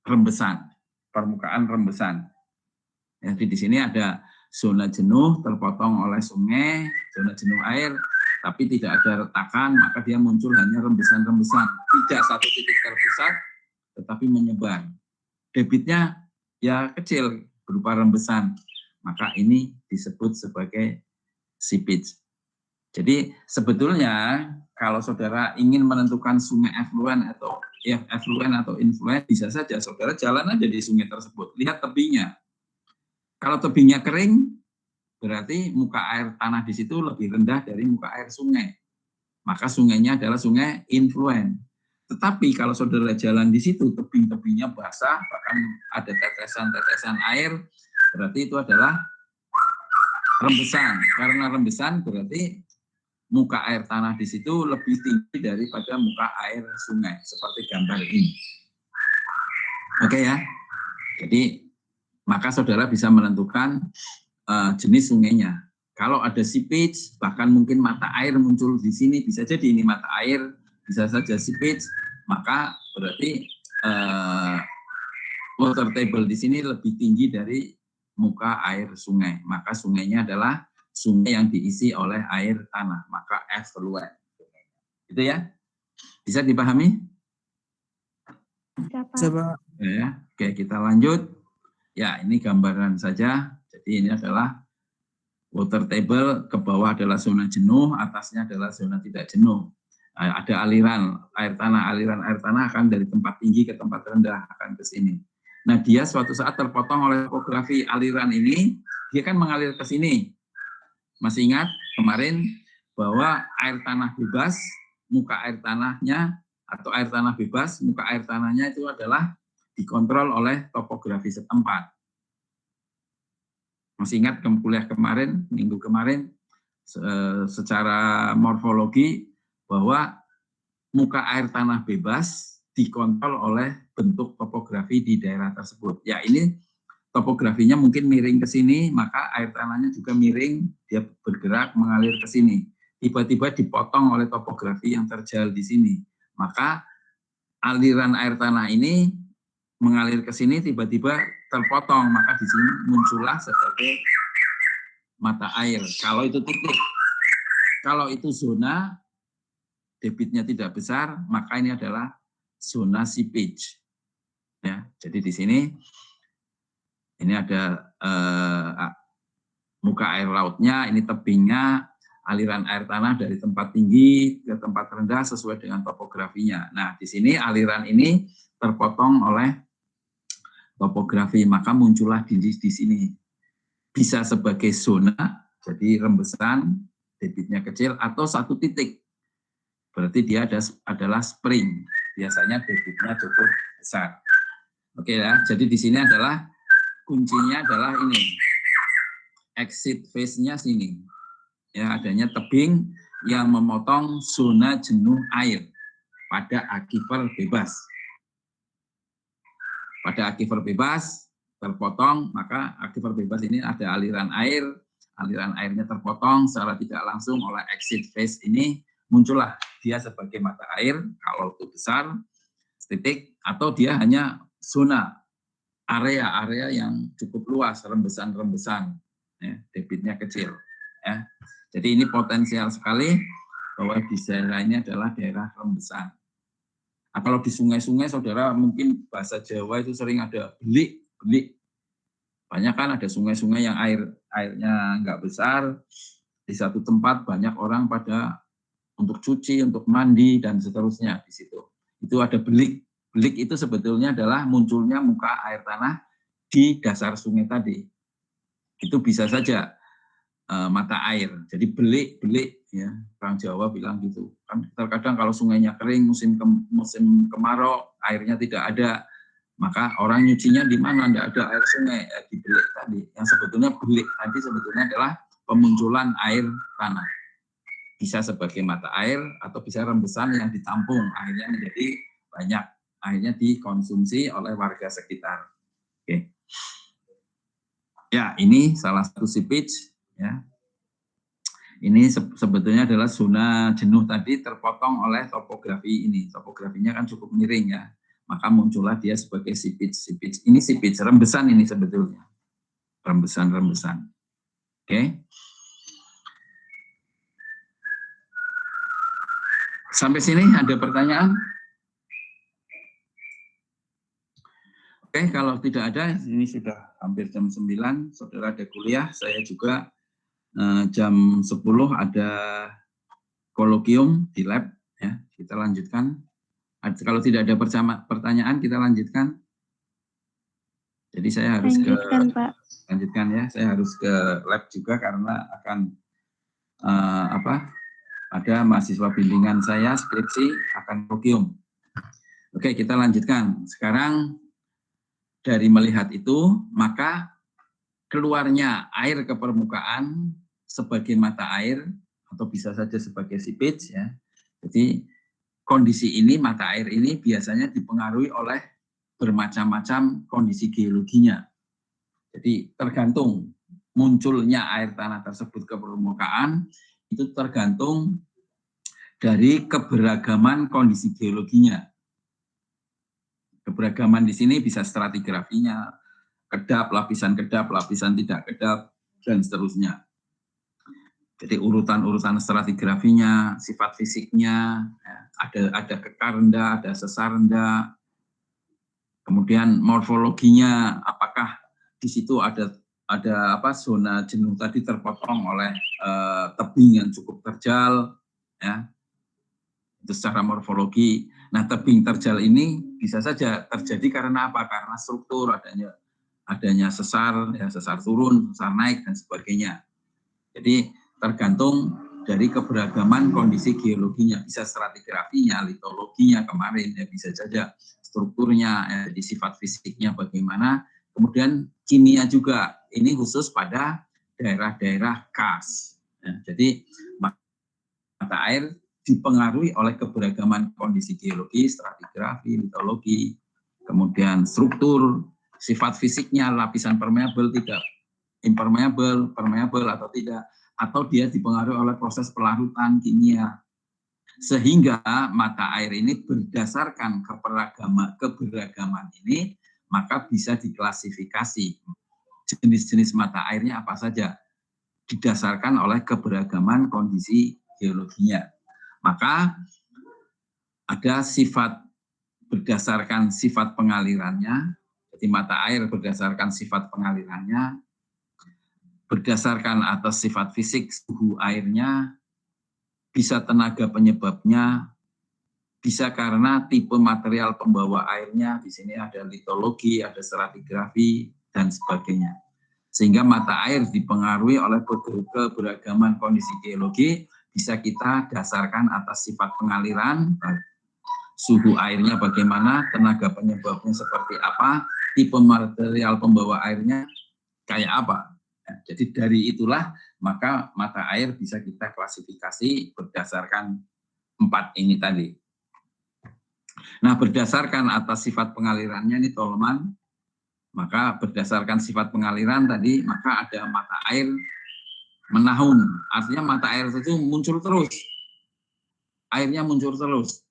Speaker 1: rembesan, permukaan rembesan. Jadi di sini ada zona jenuh terpotong oleh sungai, zona jenuh air, tapi tidak ada retakan, maka dia muncul hanya rembesan-rembesan. Tidak satu titik terpusat, tetapi menyebar. Debitnya ya kecil, berupa rembesan. Maka ini disebut sebagai seepage. Jadi sebetulnya kalau saudara ingin menentukan sungai efluen atau influen, bisa saja saudara jalan aja di sungai tersebut, lihat tebingnya. Kalau tebingnya kering, berarti muka air tanah di situ lebih rendah dari muka air sungai. Maka sungainya adalah sungai influen. Tetapi kalau saudara jalan di situ, tebing-tebingnya basah, bahkan ada tetesan-tetesan air, berarti itu adalah rembesan. Karena rembesan berarti muka air tanah di situ lebih tinggi daripada muka air sungai, seperti gambar ini. Oke ya. Jadi maka saudara bisa menentukan jenis sungainya. Kalau ada seepage, bahkan mungkin mata air muncul di sini, bisa jadi ini mata air, bisa saja seepage, maka berarti water table di sini lebih tinggi dari muka air sungai. Maka sungainya adalah sungai yang diisi oleh air tanah, maka effluent. Itu ya? Bisa dipahami?
Speaker 2: Bisa, Pak.
Speaker 1: Ya, oke, kita lanjut. Ya, ini gambaran saja. Jadi ini adalah water table, ke bawah adalah zona jenuh, atasnya adalah zona tidak jenuh. Ada aliran air tanah akan dari tempat tinggi ke tempat rendah, akan ke sini. Nah, dia suatu saat terpotong oleh topografi aliran ini, dia kan mengalir ke sini. Masih ingat kemarin bahwa air tanah bebas, muka air tanahnya, atau air tanah bebas, muka air tanahnya itu adalah dikontrol oleh topografi setempat. Masih ingat kuliah kemarin, minggu kemarin, secara morfologi, bahwa muka air tanah bebas dikontrol oleh bentuk topografi di daerah tersebut. Ya, ini topografinya mungkin miring ke sini, maka air tanahnya juga miring, dia bergerak mengalir ke sini. Tiba-tiba dipotong oleh topografi yang terjal di sini. Maka aliran air tanah ini mengalir ke sini, tiba-tiba terpotong, maka di sini muncullah sebagai mata air. Kalau itu titik, kalau itu zona, debitnya tidak besar, maka ini adalah zona seepage. Ya, jadi di sini ini ada muka air lautnya, ini tebingnya, aliran air tanah dari tempat tinggi ke tempat rendah sesuai dengan topografinya. Nah, di sini aliran ini terpotong oleh topografi, maka muncullah di sini. Bisa sebagai zona, jadi rembesan, debitnya kecil, atau satu titik. Berarti dia adalah spring. Biasanya debitnya cukup besar. Oke ya, jadi di sini adalah kuncinya adalah ini. Exit phase-nya sini. Ya, adanya tebing yang memotong zona jenuh air pada aquifer bebas. Pada aquifer bebas terpotong, maka aquifer bebas ini ada aliran airnya terpotong secara tidak langsung oleh exit phase ini, muncullah dia sebagai mata air, kalau itu besar, titik, atau dia hanya zona, area yang cukup luas, rembesan-rembesan, ya, debitnya kecil. Ya. Jadi ini potensial sekali bahwa di daerah ini adalah daerah rembesan. Nah, kalau di sungai-sungai, saudara mungkin bahasa Jawa itu sering ada belik. Banyak kan ada sungai-sungai yang airnya nggak besar, di satu tempat banyak orang pada untuk cuci, untuk mandi, dan seterusnya di situ. Itu ada belik. Belik itu sebetulnya adalah munculnya muka air tanah di dasar sungai tadi. Itu bisa saja mata air. Jadi belik ya, orang Jawa bilang gitu. Kan terkadang kalau sungainya kering musim kemarau, airnya tidak ada, maka orang nyucinya di mana? Tidak ada air sungai, di belik tadi. Yang sebetulnya belik tadi sebetulnya adalah pemunculan air tanah. Bisa sebagai mata air atau bisa rembesan yang ditampung, akhirnya menjadi banyak, akhirnya dikonsumsi oleh warga sekitar. Oke. Ya, ini salah satu seepage ya. Ini sebetulnya adalah zona jenuh tadi terpotong oleh topografi ini. Topografinya kan cukup miring ya. Maka muncullah dia sebagai seepage. Ini seepage, rembesan ini sebetulnya. Rembesan. Oke. Sampai sini ada pertanyaan? Oke, kalau tidak ada, ini sudah hampir jam 9, saudara ada kuliah, saya juga jam 10 ada kolokium di lab, ya. Kita lanjutkan. Kalau tidak ada pertanyaan, kita lanjutkan. Jadi saya harus
Speaker 2: Pak.
Speaker 1: Lanjutkan ya. Saya harus ke lab juga karena akan ada mahasiswa bimbingan saya skripsi akan kolokium. Oke, kita lanjutkan. Sekarang dari melihat itu, maka keluarnya air ke permukaan sebagai mata air atau bisa saja sebagai seepage ya. Jadi kondisi ini, mata air ini biasanya dipengaruhi oleh bermacam-macam kondisi geologinya. Jadi tergantung munculnya air tanah tersebut ke permukaan itu tergantung dari keberagaman kondisi geologinya. Keberagaman di sini bisa stratigrafinya, kedap, lapisan tidak kedap, dan seterusnya. Jadi urutan-urutan stratigrafinya, sifat fisiknya, ya, ada kekar rendah, ada sesar rendah, kemudian morfologinya, apakah di situ ada zona jenuh tadi terpotong oleh tebing yang cukup terjal, ya, itu secara morfologi. Nah, tebing terjal ini bisa saja terjadi karena apa? Karena struktur adanya sesar, ya, sesar turun, sesar naik dan sebagainya. Jadi tergantung dari keberagaman kondisi geologinya, bisa stratigrafinya, litologinya kemarin, ya bisa saja strukturnya, ya, jadi sifat fisiknya bagaimana. Kemudian kimia juga, ini khusus pada daerah-daerah karst. Ya, jadi mata air dipengaruhi oleh keberagaman kondisi geologi, stratigrafi, litologi, kemudian struktur, sifat fisiknya, lapisan permeabel tidak, impermeabel, permeabel atau tidak, atau dia dipengaruhi oleh proses pelarutan kimia. Sehingga mata air ini berdasarkan keberagaman ini, maka bisa diklasifikasi jenis-jenis mata airnya apa saja, didasarkan oleh keberagaman kondisi geologinya. Maka ada sifat berdasarkan sifat pengalirannya, jadi mata air berdasarkan sifat pengalirannya, berdasarkan atas sifat fisik suhu airnya, bisa tenaga penyebabnya, bisa karena tipe material pembawa airnya, di sini ada litologi, ada stratigrafi, dan sebagainya. Sehingga mata air dipengaruhi oleh keberagaman kondisi geologi, bisa kita dasarkan atas sifat pengaliran, suhu airnya bagaimana, tenaga penyebabnya seperti apa, tipe material pembawa airnya kayak apa. Jadi dari itulah maka mata air bisa kita klasifikasi berdasarkan 4 ini tadi. Nah, berdasarkan atas sifat pengalirannya ini Tolman, maka berdasarkan sifat pengaliran tadi, maka ada mata air menahun. Artinya mata air itu muncul terus. Airnya muncul terus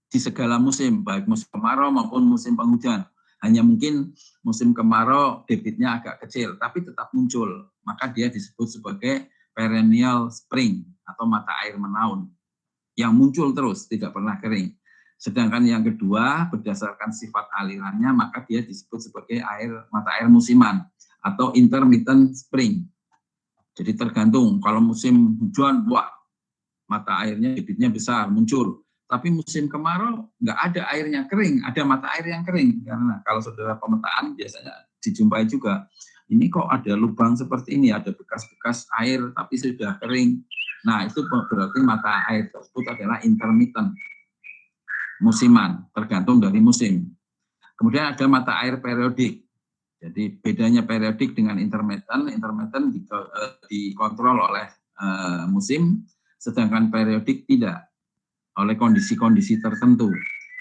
Speaker 1: di segala musim, baik musim kemarau maupun musim penghujan. Hanya mungkin musim kemarau debitnya agak kecil, tapi tetap muncul. Maka dia disebut sebagai perennial spring atau mata air menaun. Yang muncul terus, tidak pernah kering. Sedangkan yang kedua, berdasarkan sifat alirannya, maka dia disebut sebagai mata air musiman atau intermittent spring. Jadi tergantung, kalau musim hujan, wah, mata airnya debitnya besar, muncul. Tapi musim kemarau nggak ada airnya kering, ada mata air yang kering. Karena kalau saudara pemetaan biasanya dijumpai juga, ini kok ada lubang seperti ini, ada bekas-bekas air tapi sudah kering. Nah, itu berarti mata air tersebut adalah intermittent, musiman, tergantung dari musim. Kemudian ada mata air periodik. Jadi bedanya periodik dengan intermittent dikontrol oleh musim, sedangkan periodik tidak, oleh kondisi-kondisi tertentu.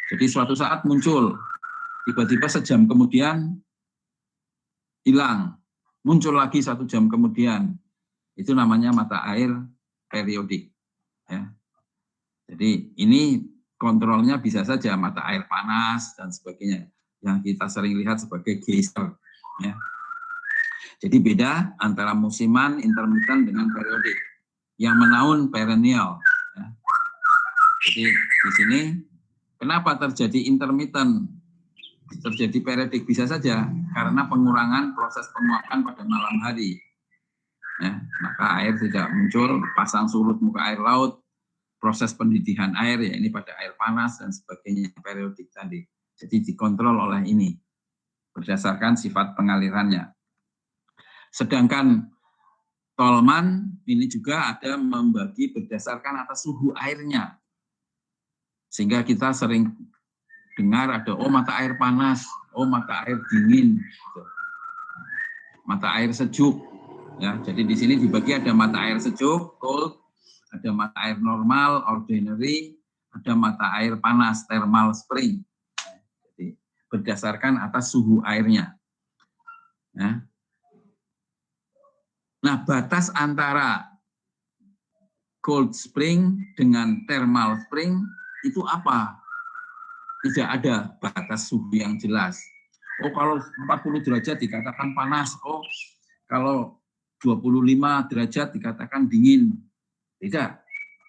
Speaker 1: Jadi suatu saat muncul, tiba-tiba sejam kemudian hilang. muncul lagi 1 jam kemudian. Itu namanya mata air periodik. Ya. Jadi ini kontrolnya bisa saja mata air panas dan sebagainya, yang kita sering lihat sebagai geyser. Ya. Jadi beda antara musiman, intermittent dengan periodik. Yang menaun perennial. Ya. Jadi di sini kenapa terjadi intermittent? Terjadi periodik bisa saja karena pengurangan proses penguapan pada malam hari. Ya, maka air tidak muncul, pasang surut muka air laut, proses pendidihan air ya ini pada air panas dan sebagainya periodik tadi. Jadi dikontrol oleh ini berdasarkan sifat pengalirannya. Sedangkan Tolman ini juga ada membagi berdasarkan atas suhu airnya. Sehingga kita sering dengar ada mata air panas, mata air dingin, mata air sejuk. Ya, jadi di sini dibagi ada mata air sejuk, cold, ada mata air normal, ordinary, ada mata air panas, thermal spring. Jadi berdasarkan atas suhu airnya. Ya. Nah, batas antara cold spring dengan thermal spring itu apa? Tidak ada batas suhu yang jelas. Kalau 40 derajat dikatakan panas. Kalau 25 derajat dikatakan dingin. Tidak,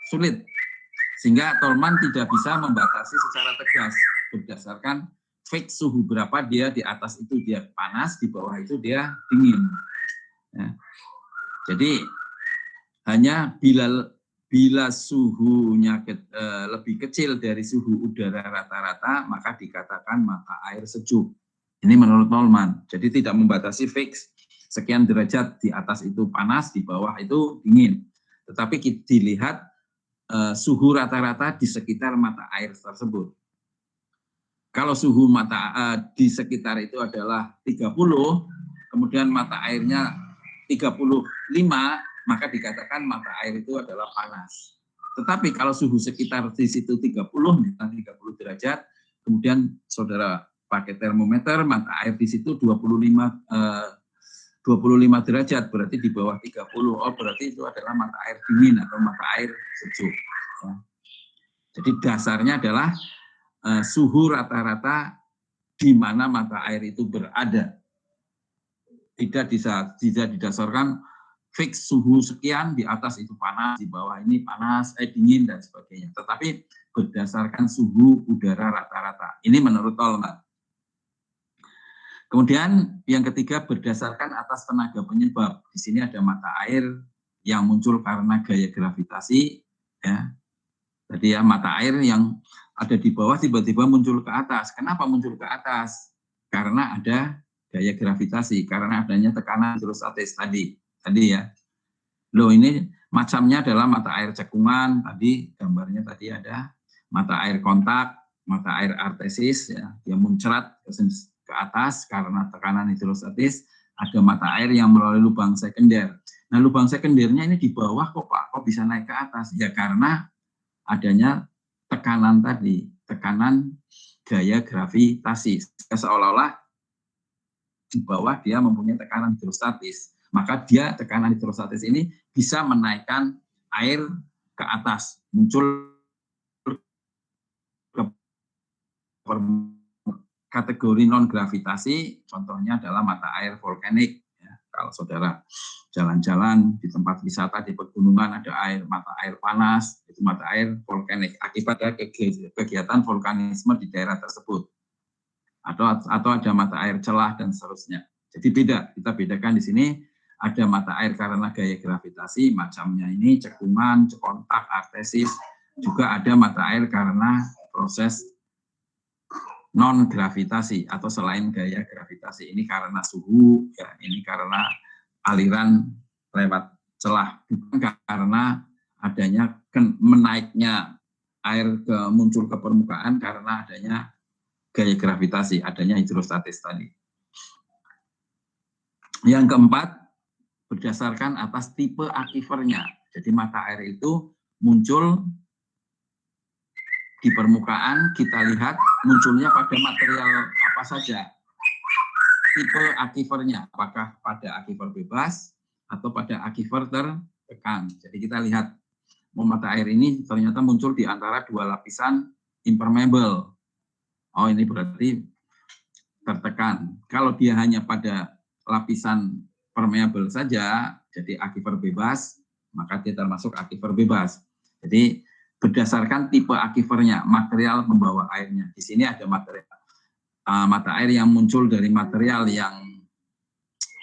Speaker 1: sulit. Sehingga Tolman tidak bisa membatasi secara tegas berdasarkan fix suhu berapa dia di atas itu dia panas, di bawah itu dia dingin. Ya. Jadi hanya bila suhunya lebih kecil dari suhu udara rata-rata, maka dikatakan mata air sejuk. Ini menurut Tolman. Jadi tidak membatasi fix sekian derajat di atas itu panas, di bawah itu dingin. Tetapi dilihat suhu rata-rata di sekitar mata air tersebut. Kalau suhu di sekitar itu adalah 30, kemudian mata airnya 35, maka dikatakan mata air itu adalah panas. Tetapi kalau suhu sekitar di situ 30, misalnya 30 derajat, kemudian saudara pakai termometer, mata air di situ 25 derajat, berarti di bawah 30. Berarti itu adalah mata air dingin atau mata air sejuk. Ya. Jadi dasarnya adalah suhu rata-rata di mana mata air itu berada. Tidak didasarkan fix suhu sekian, di atas itu panas, di bawah ini panas, dingin, dan sebagainya. Tetapi berdasarkan suhu udara rata-rata. Ini menurut Tolman. Kemudian yang ketiga berdasarkan atas tenaga penyebab. Di sini ada mata air yang muncul karena gaya gravitasi. Ya. Jadi ya mata air yang ada di bawah tiba-tiba muncul ke atas. Kenapa muncul ke atas? Karena ada gaya gravitasi, karena adanya tekanan hidrostatis tadi ya. Loh ini macamnya adalah mata air cekungan, tadi gambarnya tadi ada mata air kontak, mata air artesis, ya, dia muncrat ke atas karena tekanan hidrostatis. Ada mata air yang melalui lubang sekunder. Nah lubang sekundernya ini di bawah kok Pak, kok bisa naik ke atas? Ya karena adanya tekanan tadi, tekanan gaya gravitasi. Seolah-olah di bawah dia mempunyai tekanan hidrostatis, maka dia tekanan hidrostatis ini bisa menaikkan air ke atas, muncul ke kategori non gravitasi. Contohnya adalah mata air volkanik. Ya, kalau saudara jalan-jalan di tempat wisata di pegunungan ada mata air panas, itu mata air volkanik akibat dari kegiatan vulkanisme di daerah tersebut. Atau ada mata air celah dan seterusnya. Jadi beda, kita bedakan di sini ada mata air karena gaya gravitasi, macamnya ini cekungan, kontak, artesis, juga ada mata air karena proses non gravitasi atau selain gaya gravitasi. Ini karena suhu, ya, ini karena aliran lewat celah, bukan karena adanya menaiknya air muncul ke permukaan karena adanya gaya gravitasi, adanya hidrostatis tadi. Yang keempat, berdasarkan atas tipe akifernya. Jadi mata air itu muncul di permukaan, kita lihat munculnya pada material apa saja. tipe akifernya, apakah pada akifer bebas atau pada akifer tertekan. Jadi kita lihat mata air ini ternyata muncul di antara dua lapisan impermeable. Oh, ini berarti tertekan. Kalau dia hanya pada lapisan permeable saja, jadi akifer bebas, maka dia termasuk akifer bebas. Jadi berdasarkan tipe akifernya, material pembawa airnya. Di sini ada material mata air yang muncul dari material yang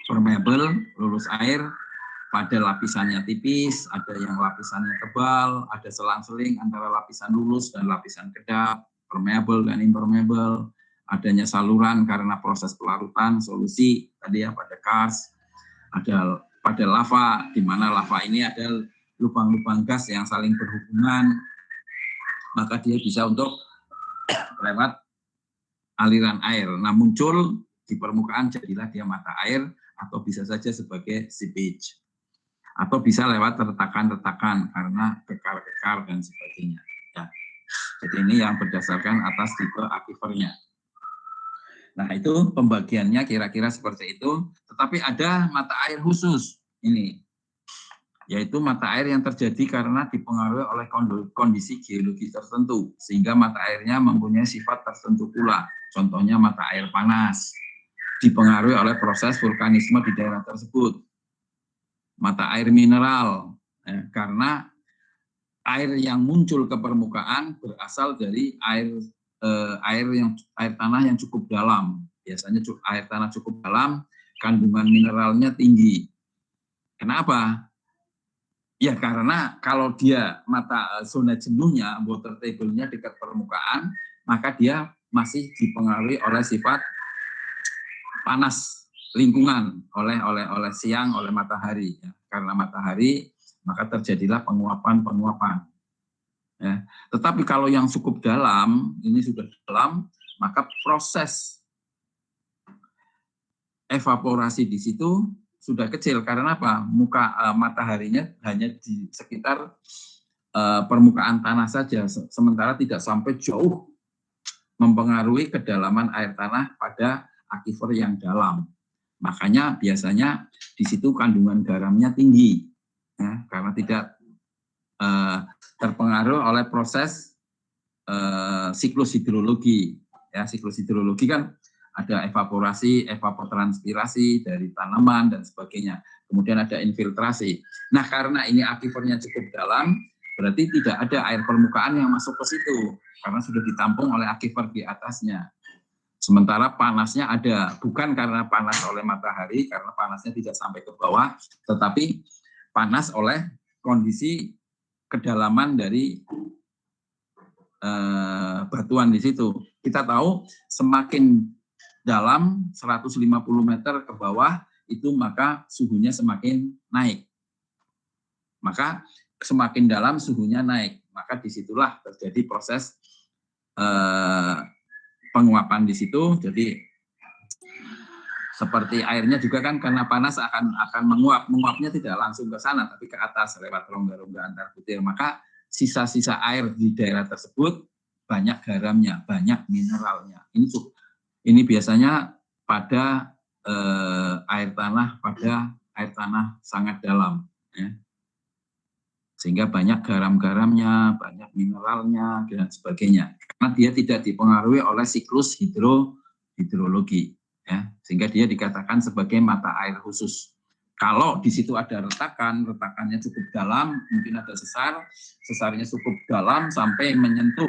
Speaker 1: permeable, lulus air, pada lapisannya tipis, ada yang lapisannya tebal, ada selang-seling antara lapisan lulus dan lapisan kedap, permeable dan impermeable, adanya saluran karena proses pelarutan, solusi tadi ya pada kas, ada pada lava, di mana lava ini ada lubang-lubang gas yang saling berhubungan, maka dia bisa untuk lewat aliran air. Nah, muncul di permukaan jadilah dia mata air, atau bisa saja sebagai seepage. Atau bisa lewat retakan-retakan karena kekar-kekar dan sebagainya. Ya. Jadi ini yang berdasarkan atas tipe akifernya. Nah, itu pembagiannya kira-kira seperti itu. Tetapi ada mata air khusus ini, yaitu mata air yang terjadi karena dipengaruhi oleh kondisi geologi tertentu, sehingga mata airnya mempunyai sifat tertentu pula. Contohnya mata air panas, dipengaruhi oleh proses vulkanisme di daerah tersebut. Mata air mineral, karena air yang muncul ke permukaan berasal dari air tanah yang cukup dalam. Biasanya air tanah cukup dalam, kandungan mineralnya tinggi. Kenapa? Ya karena kalau dia zona jenuhnya, water table-nya dekat permukaan, maka dia masih dipengaruhi oleh sifat panas lingkungan oleh siang, oleh matahari. Ya. Karena matahari, maka terjadilah penguapan. Ya. Tetapi kalau yang cukup dalam, ini sudah dalam, maka proses evaporasi di situ sudah kecil. Karena apa? Mataharinya hanya di sekitar permukaan tanah saja, sementara tidak sampai jauh mempengaruhi kedalaman air tanah pada akifer yang dalam. Makanya biasanya di situ kandungan garamnya tinggi, ya, karena tidak terpengaruh oleh proses siklus hidrologi. Ya, siklus hidrologi kan ada evaporasi, evapotranspirasi dari tanaman dan sebagainya. Kemudian ada infiltrasi. Nah, karena ini akifernya cukup dalam, berarti tidak ada air permukaan yang masuk ke situ, karena sudah ditampung oleh akifer di atasnya. Sementara panasnya ada, bukan karena panas oleh matahari, karena panasnya tidak sampai ke bawah, tetapi panas oleh kondisi kedalaman dari batuan di situ. Kita tahu semakin dalam 150 meter ke bawah, itu maka suhunya semakin naik. Maka semakin dalam suhunya naik, maka disitulah terjadi proses penguapan di situ. Jadi seperti airnya juga kan karena panas akan menguapnya tidak langsung ke sana tapi ke atas lewat rongga-rongga antar butir. Maka sisa-sisa air di daerah tersebut banyak garamnya, banyak mineralnya. Ini biasanya pada air tanah sangat dalam, ya. Sehingga banyak garam-garamnya, banyak mineralnya dan sebagainya. Karena dia tidak dipengaruhi oleh siklus hidrologi, ya. Sehingga dia dikatakan sebagai mata air khusus. Kalau di situ ada retakannya cukup dalam, mungkin ada sesarnya cukup dalam sampai menyentuh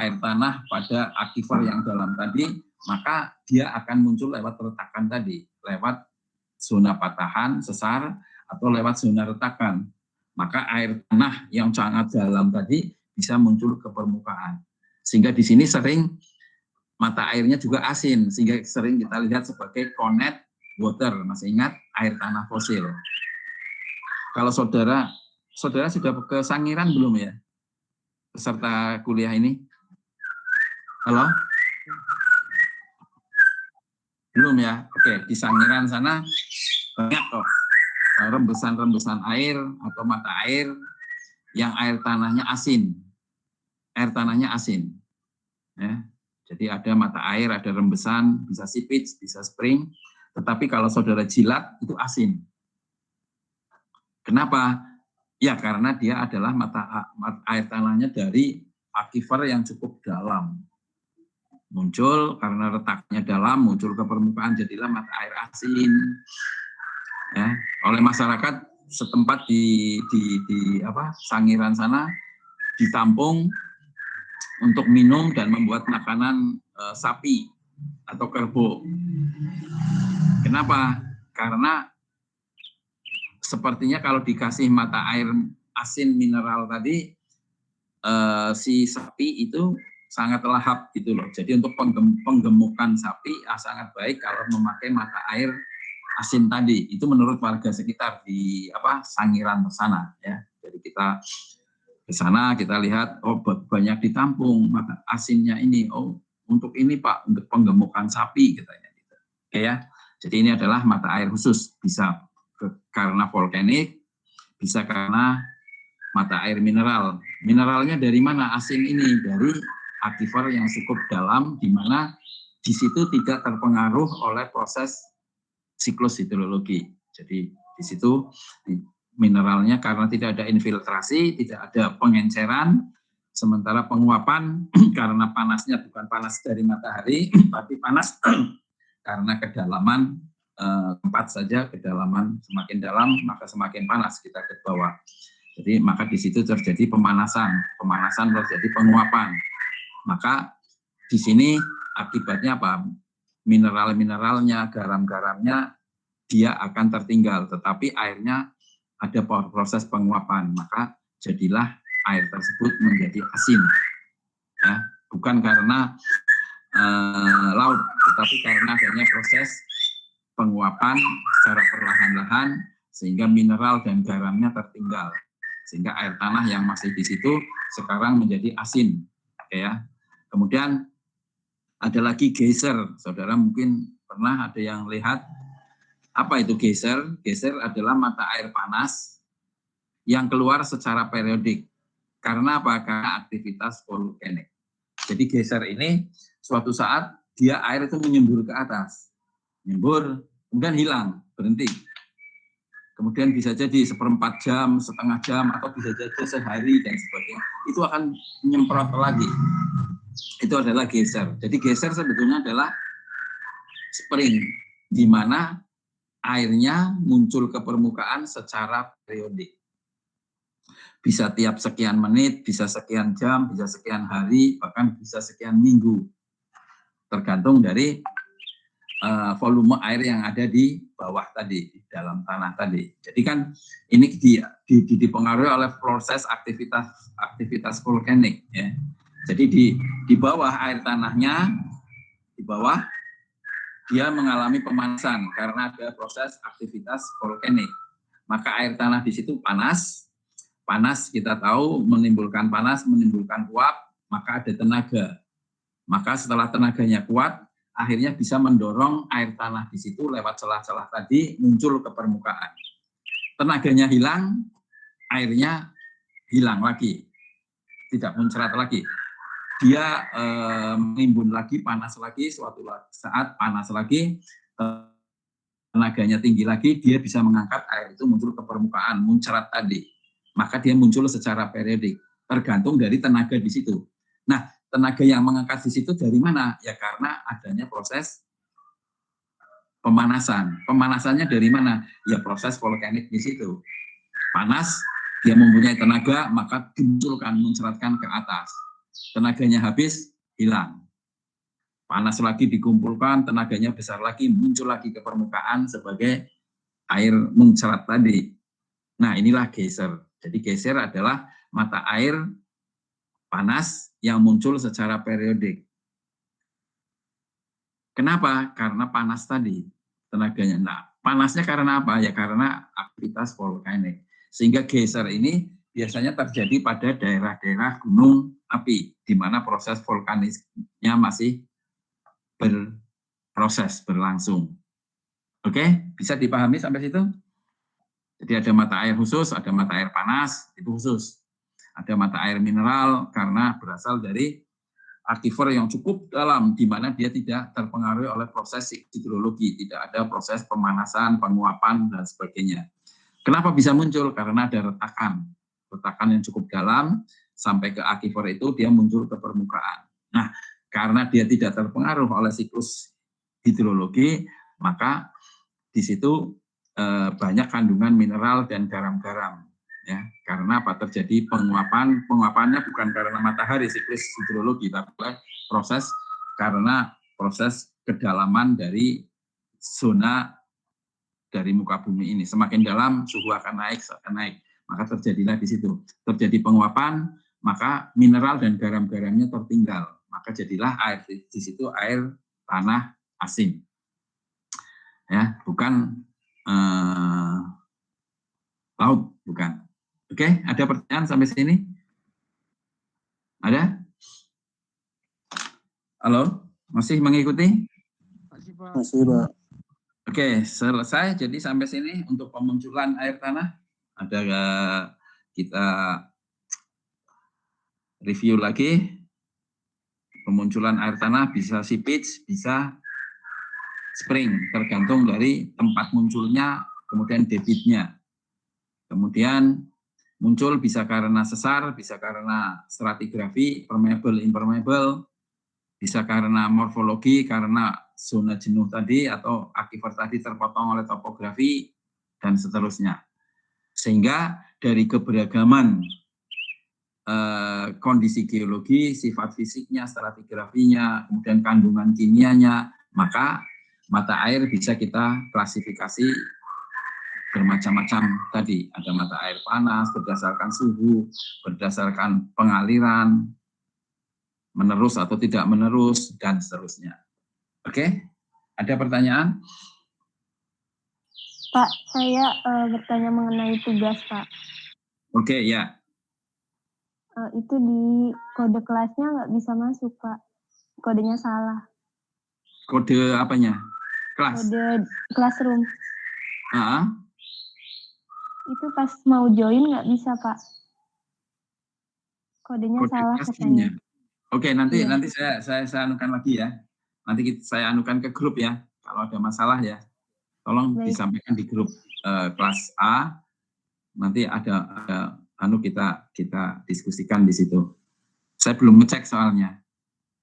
Speaker 1: air tanah pada akifer yang dalam tadi, maka dia akan muncul lewat retakan tadi, lewat zona patahan, sesar, atau lewat zona retakan. Maka air tanah yang sangat dalam tadi bisa muncul ke permukaan. Sehingga di sini sering mata airnya juga asin, sehingga sering kita lihat sebagai connect water. Masih ingat air tanah fosil? Kalau saudara sudah ke Sangiran belum ya? Peserta kuliah ini? Halo? Belum ya? Oke, di Sangiran sana banyak kok rembesan-rembesan air atau mata air yang air tanahnya asin. Air tanahnya asin. Ya. Jadi ada mata air, ada rembesan, bisa sipit, bisa spring. Tetapi kalau saudara jilat itu asin. Kenapa? Ya karena dia adalah mata air tanahnya dari aquifer yang cukup dalam. Muncul karena letaknya dalam, muncul ke permukaan, jadilah mata air asin. Ya, oleh masyarakat setempat di Sangiran sana ditampung untuk minum dan membuat makanan sapi atau kerbau. Kenapa? Karena sepertinya kalau dikasih mata air asin mineral tadi, si sapi itu sangat lahap gitu loh. Jadi untuk penggemukan sapi sangat baik kalau memakai mata air asin tadi. Itu menurut warga sekitar di Sangiran sana ya. Jadi kita ke sana kita lihat banyak ditampung mata asinnya ini. Oh, untuk ini Pak, untuk penggemukan sapi katanya gitu. Oke ya. Jadi ini adalah mata air khusus, bisa karena volkanik, bisa karena mata air mineral. Mineralnya dari mana? Asin ini dari aquifer yang cukup dalam, di mana di situ tidak terpengaruh oleh proses siklus hidrologi. Jadi di situ mineralnya karena tidak ada infiltrasi, tidak ada pengenceran, sementara penguapan karena panasnya bukan panas dari matahari, tapi panas karena kedalaman tempat saja, kedalaman semakin dalam maka semakin panas kita ke bawah. Jadi maka di situ terjadi pemanasan terjadi penguapan. Maka di sini akibatnya apa? Mineral-mineralnya, garam-garamnya dia akan tertinggal, tetapi airnya ada proses penguapan, maka jadilah air tersebut menjadi asin. Ya, bukan karena laut, tetapi karena adanya proses penguapan secara perlahan-lahan sehingga mineral dan garamnya tertinggal, sehingga air tanah yang masih di situ sekarang menjadi asin. Ya. Kemudian ada lagi geyser, saudara mungkin pernah ada yang lihat apa itu geyser? Geyser adalah mata air panas yang keluar secara periodik. Karena apa? Karena aktivitas volkanik. Jadi geyser ini suatu saat dia air itu menyembur ke atas, menyembur, kemudian hilang, berhenti. Kemudian bisa jadi 1/4 jam, setengah jam, atau bisa jadi sehari dan sebagainya. Itu akan menyemprot lagi. Itu adalah geyser. Jadi geyser sebetulnya adalah spring, di mana airnya muncul ke permukaan secara periodik. Bisa tiap sekian menit, bisa sekian jam, bisa sekian hari, bahkan bisa sekian minggu. Tergantung dari volume air yang ada di bawah tadi, di dalam tanah tadi. Jadi kan ini dipengaruhi oleh proses aktivitas volkanik. Ya. Jadi di bawah air tanahnya, di bawah dia mengalami pemanasan karena ada proses aktivitas volkanik. Maka air tanah di situ panas. Panas kita tahu menimbulkan panas, menimbulkan uap, maka ada tenaga. Maka setelah tenaganya kuat, akhirnya bisa mendorong air tanah di situ lewat celah-celah tadi muncul ke permukaan. Tenaganya hilang, airnya hilang lagi, tidak muncrat lagi. Dia menimbun lagi, panas lagi, suatu saat panas lagi, tenaganya tinggi lagi, dia bisa mengangkat air itu muncul ke permukaan, muncrat tadi. Maka dia muncul secara periodik, tergantung dari tenaga di situ. Nah, tenaga yang mengangkat di situ dari mana? Ya karena adanya proses pemanasan. Pemanasannya dari mana? Ya proses volkanik di situ. Panas, dia mempunyai tenaga, maka dimunculkan, muncratkan ke atas. Tenaganya habis, hilang. Panas lagi dikumpulkan, tenaganya besar lagi, muncul lagi ke permukaan sebagai air muncrat tadi. Nah, inilah geyser. Jadi geyser adalah mata air panas yang muncul secara periodik. Kenapa? Karena panas tadi tenaganya. Nah, panasnya karena apa? Ya karena aktivitas volkanik. Sehingga geyser ini biasanya terjadi pada daerah-daerah gunung api, di mana proses vulkanisnya masih berproses, berlangsung. Oke, bisa dipahami sampai situ? Jadi ada mata air khusus, ada mata air panas, itu khusus. Ada mata air mineral karena berasal dari aquifer yang cukup dalam, di mana dia tidak terpengaruhi oleh proses hidrologi, tidak ada proses pemanasan, penguapan, dan sebagainya. Kenapa bisa muncul? Karena ada retakan yang cukup dalam, sampai ke aquifer itu dia muncul ke permukaan. Nah, karena dia tidak terpengaruh oleh siklus hidrologi, maka di situ banyak kandungan mineral dan garam-garam. Ya, karena apa? Terjadi penguapannya bukan karena matahari siklus hidrologi, tapi karena proses kedalaman dari zona dari muka bumi ini. Semakin dalam suhu akan naik, maka terjadilah di situ terjadi penguapan, maka mineral dan garam-garamnya tertinggal, maka jadilah air di situ air tanah asin. Ya, bukan laut, bukan. Oke, ada pertanyaan sampai sini? Ada? Halo, masih mengikuti?
Speaker 3: Masih, Pak.
Speaker 1: Oke, selesai. Jadi sampai sini untuk pemunculan air tanah. Ada kita review lagi. Pemunculan air tanah bisa seepage, bisa spring, tergantung dari tempat munculnya, kemudian debitnya. Kemudian muncul bisa karena sesar, bisa karena stratigrafi, permeable, impermeable, bisa karena morfologi, karena zona jenuh tadi, atau aquifer tadi terpotong oleh topografi, dan seterusnya. Sehingga dari keberagaman kondisi geologi, sifat fisiknya, stratigrafinya, kemudian kandungan kimianya, maka mata air bisa kita klasifikasi bermacam-macam tadi. Ada mata air panas berdasarkan suhu, berdasarkan pengaliran, menerus atau tidak menerus, dan seterusnya. Oke, ada pertanyaan?
Speaker 2: Pak, saya bertanya mengenai tugas, Pak.
Speaker 1: Oke, ya.
Speaker 2: Itu di kode kelasnya nggak bisa masuk, Pak. Kodenya salah.
Speaker 1: Kode apanya? Kelas?
Speaker 2: Kode classroom. Itu pas mau join nggak bisa, Pak. Kodenya
Speaker 1: Kode
Speaker 2: salah
Speaker 1: kelasnya.
Speaker 2: katanya.
Speaker 1: Oke, nanti
Speaker 2: Iya.
Speaker 1: saya anukan lagi ya. Nanti saya anukan ke grup ya. Kalau ada masalah ya, tolong
Speaker 2: Baik.
Speaker 1: disampaikan di grup kelas A. Nanti ada kita diskusikan di situ. Saya belum ngecek soalnya.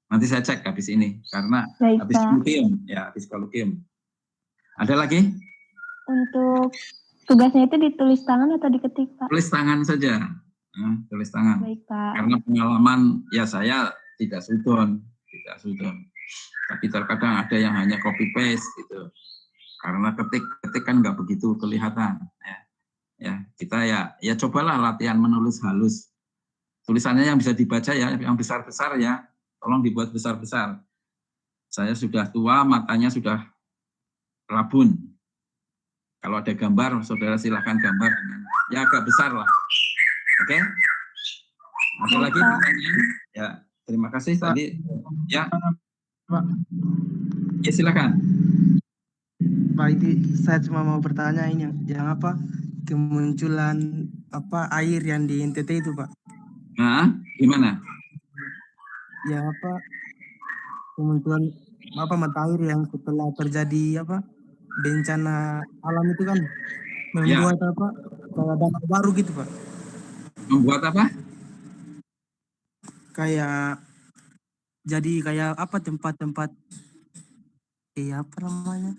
Speaker 1: Nanti saya cek habis ini karena
Speaker 2: Baik,
Speaker 1: habis
Speaker 2: Pak.
Speaker 1: kolukium. Ada lagi?
Speaker 2: Untuk tugasnya itu ditulis tangan atau diketik, Pak?
Speaker 1: Tulis tangan saja. Tulis tangan.
Speaker 2: Baik, Pak.
Speaker 1: Karena pengalaman ya saya tidak sudon. Tapi terkadang ada yang hanya copy paste gitu. Karena ketik kan nggak begitu kelihatan. Ya kita ya cobalah latihan menulis halus. Tulisannya yang bisa dibaca ya, yang besar-besar ya. Tolong dibuat besar-besar. Saya sudah tua, matanya sudah rabun. Kalau ada gambar, saudara silakan gambar dengan ya agak besar lah. Oke? Ada lagi pertanyaan? Ya, terima kasih tadi. Ya,
Speaker 3: Pak.
Speaker 1: Ya silakan.
Speaker 3: Pak, ini saya cuma mau bertanya ini yang apa kemunculan apa air yang di NTT itu, Pak?
Speaker 1: Nah, gimana?
Speaker 3: Ya apa kemunculan apa mata air yang setelah terjadi apa bencana alam itu kan membuat apa kayak danau baru gitu, Pak?
Speaker 1: Membuat apa?
Speaker 3: Kayak jadi kayak apa tempat-tempat apa namanya?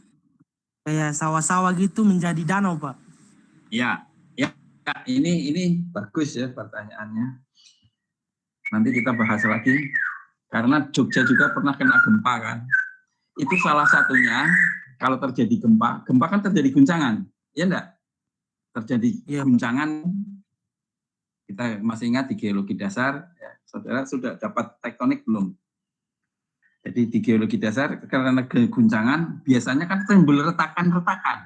Speaker 3: Kayak sawah-sawah gitu menjadi danau, Pak.
Speaker 1: Ya, ini bagus ya pertanyaannya. Nanti kita bahas lagi. Karena Jogja juga pernah kena gempa kan. Itu salah satunya kalau terjadi gempa kan terjadi guncangan, ya enggak? Terjadi guncangan. Kita masih ingat di geologi dasar, ya, saudara sudah dapat tektonik belum? Jadi di geologi dasar karena guncangan biasanya kan timbul retakan-retakan.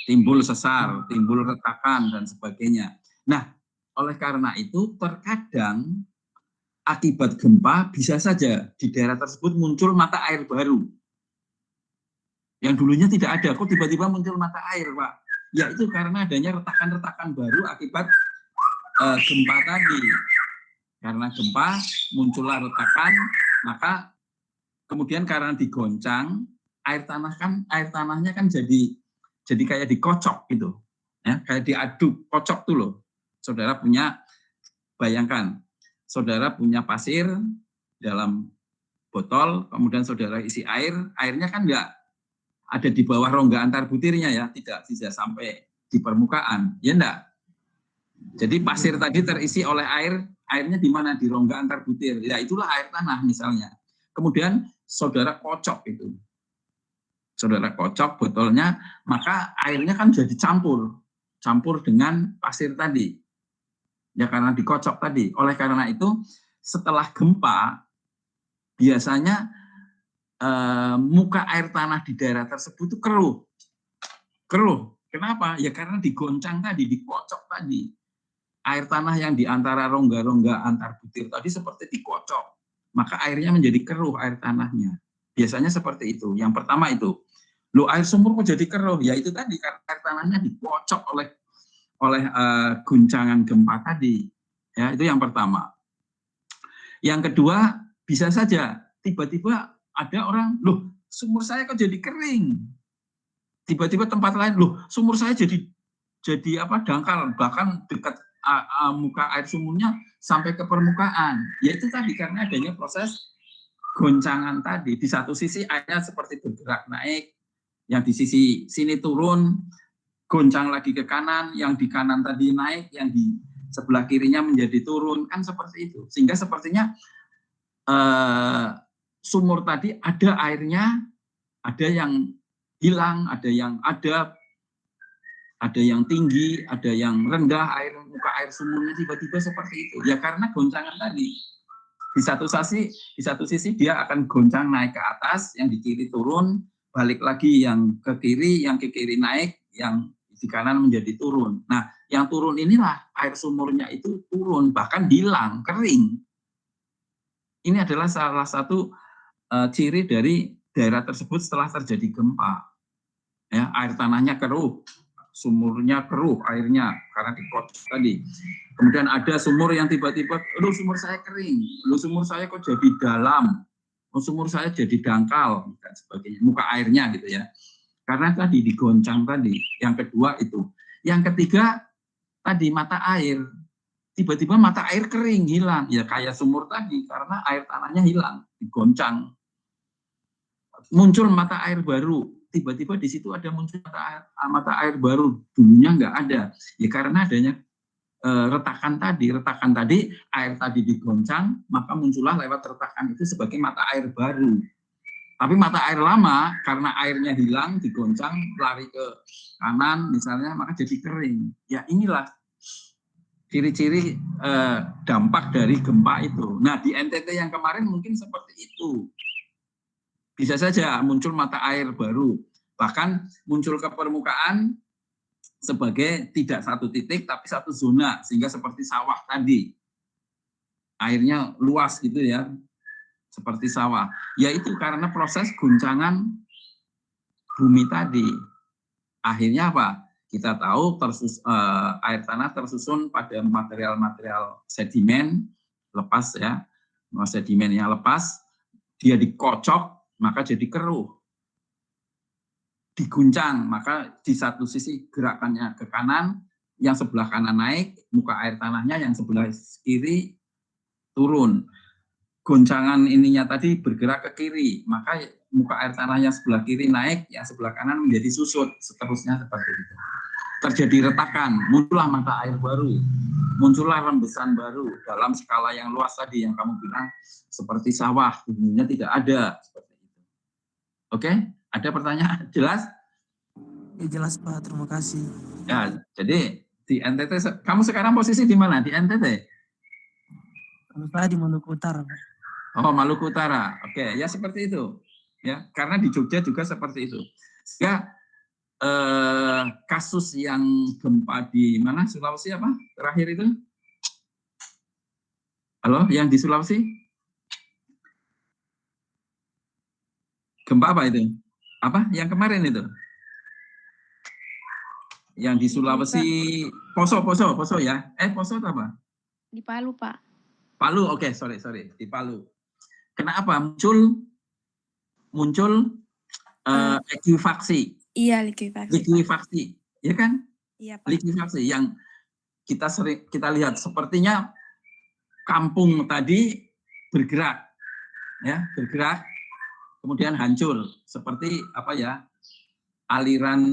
Speaker 1: Timbul sesar, timbul retakan dan sebagainya. Nah, oleh karena itu terkadang akibat gempa bisa saja di daerah tersebut muncul mata air baru. Yang dulunya tidak ada, kok tiba-tiba muncul mata air, Pak? Ya itu karena adanya retakan-retakan baru akibat gempa tadi. Karena gempa muncullah retakan, maka kemudian karena digoncang, air tanahnya kan jadi kayak dikocok gitu. Ya, kayak diaduk, kocok tuh loh. Saudara punya, bayangkan, saudara punya pasir dalam botol, kemudian saudara isi air, airnya kan enggak ada di bawah rongga antar butirnya ya, tidak sampai di permukaan, ya enggak? Jadi pasir tadi terisi oleh air, airnya di mana? Di rongga antar butir. Ya itulah air tanah misalnya. Kemudian saudara kocok itu. Saudara kocok botolnya, maka airnya kan jadi campur dengan pasir tadi. Ya karena dikocok tadi. Oleh karena itu setelah gempa biasanya muka air tanah di daerah tersebut itu keruh. Kenapa? Ya karena digoncang tadi, dikocok tadi. Air tanah yang di antara rongga-rongga antar butir tadi seperti dikocok. Maka airnya menjadi keruh air tanahnya. Biasanya seperti itu. Yang pertama itu. Loh, air sumur kok jadi keruh? Ya itu tadi karena air tanahnya dikocok oleh guncangan gempa tadi. Ya, itu yang pertama. Yang kedua, bisa saja tiba-tiba ada orang, loh, sumur saya kok jadi kering. Tiba-tiba tempat lain, loh, sumur saya jadi dangkal, bahkan dekat muka air sumurnya sampai ke permukaan. Ya itu tadi karena adanya proses goncangan tadi. Di satu sisi airnya seperti bergerak naik, yang di sisi sini turun, goncang lagi ke kanan, yang di kanan tadi naik, yang di sebelah kirinya menjadi turun, kan seperti itu. Sehingga sepertinya sumur tadi ada airnya, ada yang hilang, ada yang tinggi, ada yang rendah, muka air sumurnya tiba-tiba seperti itu. Ya karena goncangan tadi. Di satu sisi dia akan goncang naik ke atas, yang di kiri turun, balik lagi yang ke kiri naik, yang di kanan menjadi turun. Nah, yang turun inilah air sumurnya itu turun, bahkan hilang, kering. Ini adalah salah satu ciri dari daerah tersebut setelah terjadi gempa. Ya, air tanahnya keruh, sumurnya keruh airnya karena dikocok tadi. Kemudian ada sumur yang tiba-tiba, lu sumur saya kering, lu sumur saya kok jadi dalam, sumur saya jadi dangkal dan sebagainya, muka airnya gitu ya. Karena tadi digoncang tadi. Yang kedua itu. Yang ketiga tadi mata air. Tiba-tiba mata air kering, hilang. Ya kayak sumur tadi karena air tanahnya hilang, digoncang. Muncul mata air baru. Tiba-tiba di situ ada muncul mata air baru, dulunya nggak ada. Ya karena adanya retakan tadi air tadi digoncang, maka muncullah lewat retakan itu sebagai mata air baru. Tapi mata air lama karena airnya hilang, digoncang, lari ke kanan misalnya, maka jadi kering. Ya inilah ciri-ciri dampak dari gempa itu. Nah di NTT yang kemarin mungkin seperti itu. Bisa saja muncul mata air baru, bahkan muncul ke permukaan sebagai tidak satu titik tapi satu zona, sehingga seperti sawah tadi. Airnya luas gitu ya, seperti sawah. Yaitu karena proses guncangan bumi tadi. Akhirnya apa? Kita tahu air tanah tersusun pada material-material sedimen lepas ya, sedimennya lepas, dia dikocok, maka jadi keruh. Diguncang, maka di satu sisi gerakannya ke kanan, yang sebelah kanan naik, muka air tanahnya yang sebelah kiri turun. Goncangan ininya tadi bergerak ke kiri, maka muka air tanah yang sebelah kiri naik, yang sebelah kanan menjadi susut, seterusnya seperti itu. Terjadi retakan, muncullah mata air baru, muncullah rembesan baru dalam skala yang luas tadi yang kamu bilang seperti sawah, dulunya tidak ada seperti itu. Oke, ada pertanyaan? Jelas?
Speaker 3: Ya, jelas Pak, terima kasih.
Speaker 1: Ya, jadi di NTT, kamu sekarang posisi di mana? Di NTT?
Speaker 3: Saya di Maluku Utara, Pak.
Speaker 1: Oh, Maluku Utara. Oke, ya seperti itu. Ya, karena di Jogja juga seperti itu. Sehingga kasus yang gempa di mana? Sulawesi apa? Terakhir itu? Halo, yang di Sulawesi? Gempa apa itu? Apa? Yang kemarin itu? Yang di Sulawesi, Poso ya? Poso atau apa?
Speaker 4: Di Palu, Pak.
Speaker 1: Palu, oke, sorry, di Palu. Kenapa muncul likuifaksi?
Speaker 4: Iya, likuifaksi.
Speaker 1: Likuifaksi, ya kan?
Speaker 4: Iya, Pak.
Speaker 1: Likuifaksi yang kita lihat sepertinya kampung tadi bergerak, ya, kemudian hancur seperti apa ya? Aliran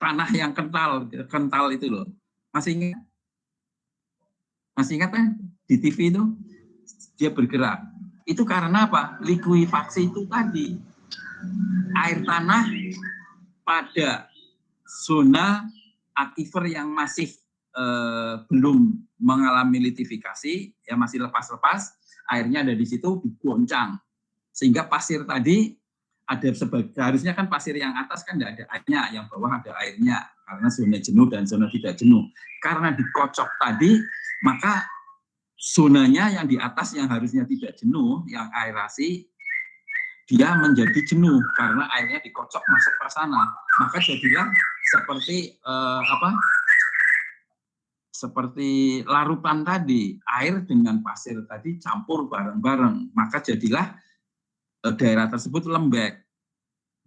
Speaker 1: tanah yang kental itu loh. Masih ingat kan di TV itu dia bergerak. Itu karena apa? Likuifaksi itu tadi. Air tanah pada zona aquifer yang masih belum mengalami litifikasi, ya masih lepas-lepas, airnya ada di situ digoncang. Sehingga pasir tadi harusnya kan pasir yang atas kan tidak ada airnya, yang bawah ada airnya karena zona jenuh dan zona tidak jenuh. Karena dikocok tadi, maka zonanya yang di atas yang harusnya tidak jenuh, yang aerasi, dia menjadi jenuh karena airnya dikocok masuk ke sana. Maka jadilah seperti larutan tadi, air dengan pasir tadi campur bareng-bareng. Maka jadilah daerah tersebut lembek.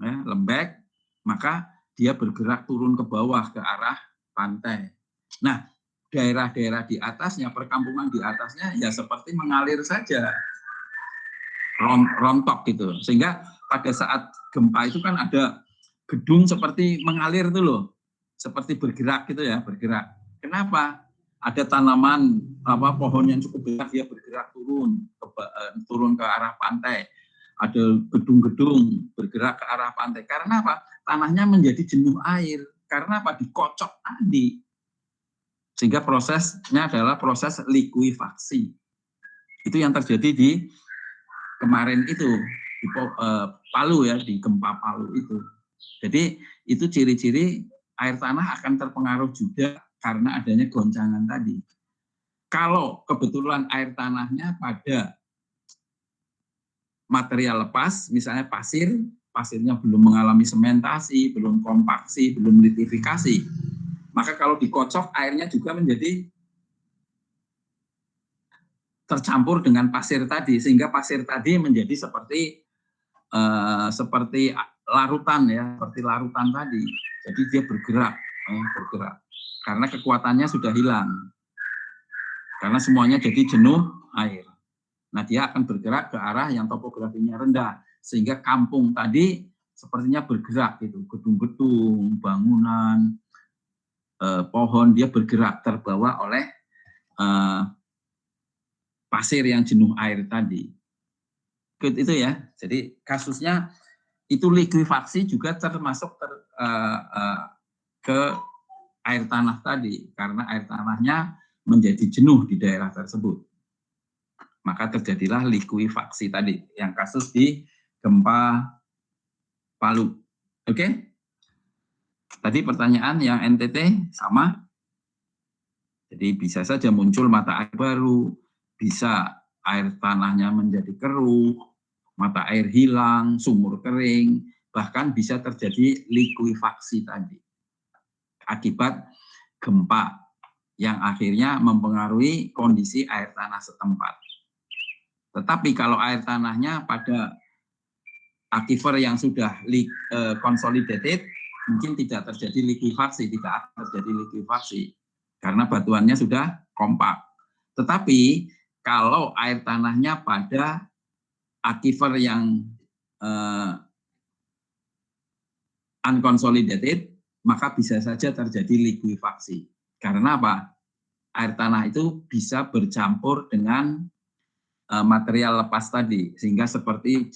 Speaker 1: Ya, lembek, maka dia bergerak turun ke bawah ke arah pantai. Nah, daerah-daerah di atasnya, perkampungan di atasnya ya seperti mengalir saja, rontok gitu. Sehingga pada saat gempa itu kan ada gedung seperti mengalir itu loh, seperti bergerak gitu ya, bergerak. Kenapa? Ada tanaman pohon yang cukup besar, dia bergerak turun ke arah pantai. Ada gedung-gedung bergerak ke arah pantai. Karena apa? Tanahnya menjadi jenuh air. Karena apa? Dikocok tadi. Sehingga prosesnya adalah proses likuifaksi. Itu yang terjadi di kemarin itu, di Palu ya, di gempa Palu itu. Jadi itu ciri-ciri air tanah akan terpengaruh juga karena adanya goncangan tadi. Kalau kebetulan air tanahnya pada material lepas, misalnya pasirnya belum mengalami sementasi, belum kompaksi, belum litifikasi, maka kalau dikocok airnya juga menjadi tercampur dengan pasir tadi, sehingga pasir tadi menjadi seperti larutan ya, seperti larutan tadi. Jadi dia bergerak, karena kekuatannya sudah hilang, karena semuanya jadi jenuh air. Nah, dia akan bergerak ke arah yang topografinya rendah, sehingga kampung tadi sepertinya bergerak gitu, gedung-gedung, bangunan, pohon, dia bergerak terbawa oleh pasir yang jenuh air tadi. Itu ya. Jadi kasusnya itu likuifaksi juga termasuk ke air tanah tadi, karena air tanahnya menjadi jenuh di daerah tersebut. Maka terjadilah likuifaksi tadi, yang kasus di gempa Palu. Oke? Tadi pertanyaan yang NTT sama. Jadi bisa saja muncul mata air baru, bisa air tanahnya menjadi keruh, mata air hilang, sumur kering, bahkan bisa terjadi likuifaksi tadi. Akibat gempa yang akhirnya mempengaruhi kondisi air tanah setempat. Tetapi kalau air tanahnya pada aquifer yang sudah consolidated, mungkin tidak terjadi likuifaksi, tidak akan terjadi likuifaksi, karena batuannya sudah kompak. Tetapi kalau air tanahnya pada aquifer yang unconsolidated, maka bisa saja terjadi likuifaksi. Karena apa? Air tanah itu bisa bercampur dengan material lepas tadi, sehingga seperti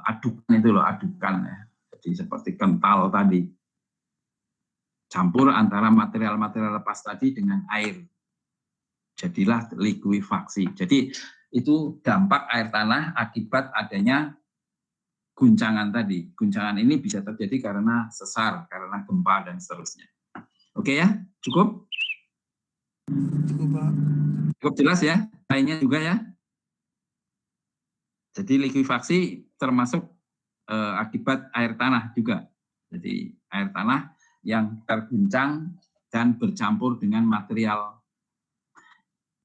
Speaker 1: adukan itu loh, adukan ya. Jadi seperti kental tadi. Campur antara material-material lepas tadi dengan air. Jadilah likuifaksi. Jadi itu dampak air tanah akibat adanya guncangan tadi. Guncangan ini bisa terjadi karena sesar, karena gempa dan seterusnya. Oke ya, cukup?
Speaker 3: Cukup, Pak.
Speaker 1: Cukup jelas ya? Lainnya juga ya. Jadi likuifaksi termasuk akibat air tanah juga. Jadi air tanah yang terguncang dan bercampur dengan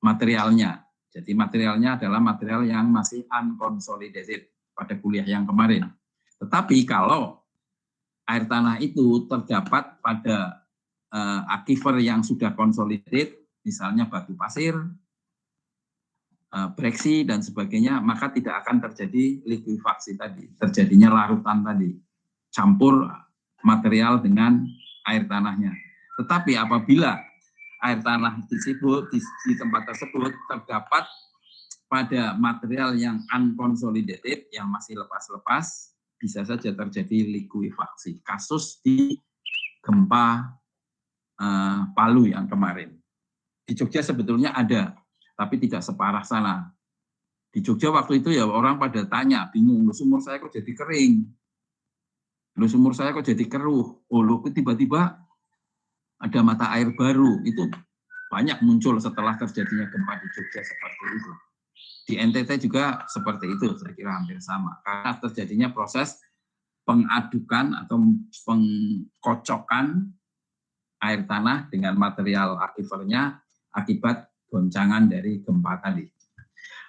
Speaker 1: materialnya. Jadi materialnya adalah material yang masih unconsolidated pada kuliah yang kemarin. Tetapi kalau air tanah itu terdapat pada aquifer yang sudah consolidated, misalnya batu pasir, breksi dan sebagainya, maka tidak akan terjadi likuifaksi tadi, terjadinya larutan tadi, campur material dengan air tanahnya. Tetapi apabila air tanah di tempat tersebut terdapat pada material yang unconsolidated, yang masih lepas-lepas, bisa saja terjadi likuifaksi. Kasus di gempa Palu yang kemarin. Di Jogja sebetulnya ada, tapi tidak separah sana. Di Jogja waktu itu ya orang pada tanya, bingung, sumur saya kok jadi kering? Sumur saya kok jadi keruh? Tiba-tiba ada mata air baru. Itu banyak muncul setelah terjadinya gempa di Jogja seperti itu. Di NTT juga seperti itu, saya kira hampir sama. Karena terjadinya proses pengadukan atau pengkocokan air tanah dengan material aquifernya akibat goncangan dari gempa tadi.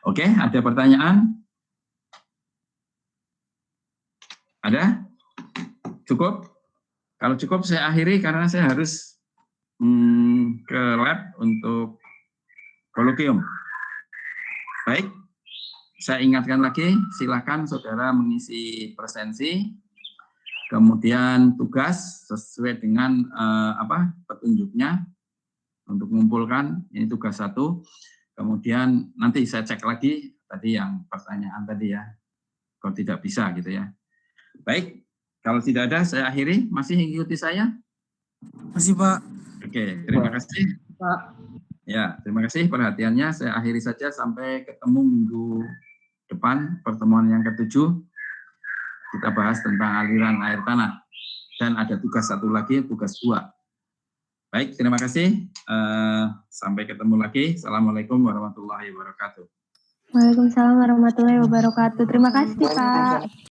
Speaker 1: Oke, ada pertanyaan? Ada? Cukup? Kalau cukup saya akhiri karena saya harus ke lab untuk kolokium. Baik, saya ingatkan lagi, silakan saudara mengisi presensi, kemudian tugas sesuai dengan petunjuknya untuk mengumpulkan, ini tugas 1. Kemudian nanti saya cek lagi tadi yang pertanyaan tadi ya, kalau tidak bisa gitu ya. Baik, kalau tidak ada saya akhiri. Masih ikuti saya?
Speaker 3: Masih, Pak.
Speaker 1: Oke, terima kasih.
Speaker 3: Pak.
Speaker 1: Ya, terima kasih perhatiannya. Saya akhiri saja sampai ketemu minggu depan, pertemuan yang ke-7. Kita bahas tentang aliran air tanah. Dan ada tugas 1 lagi, tugas 2. Baik, terima kasih. Sampai ketemu lagi. Assalamualaikum warahmatullahi wabarakatuh.
Speaker 2: Waalaikumsalam warahmatullahi wabarakatuh. Terima kasih, Pak.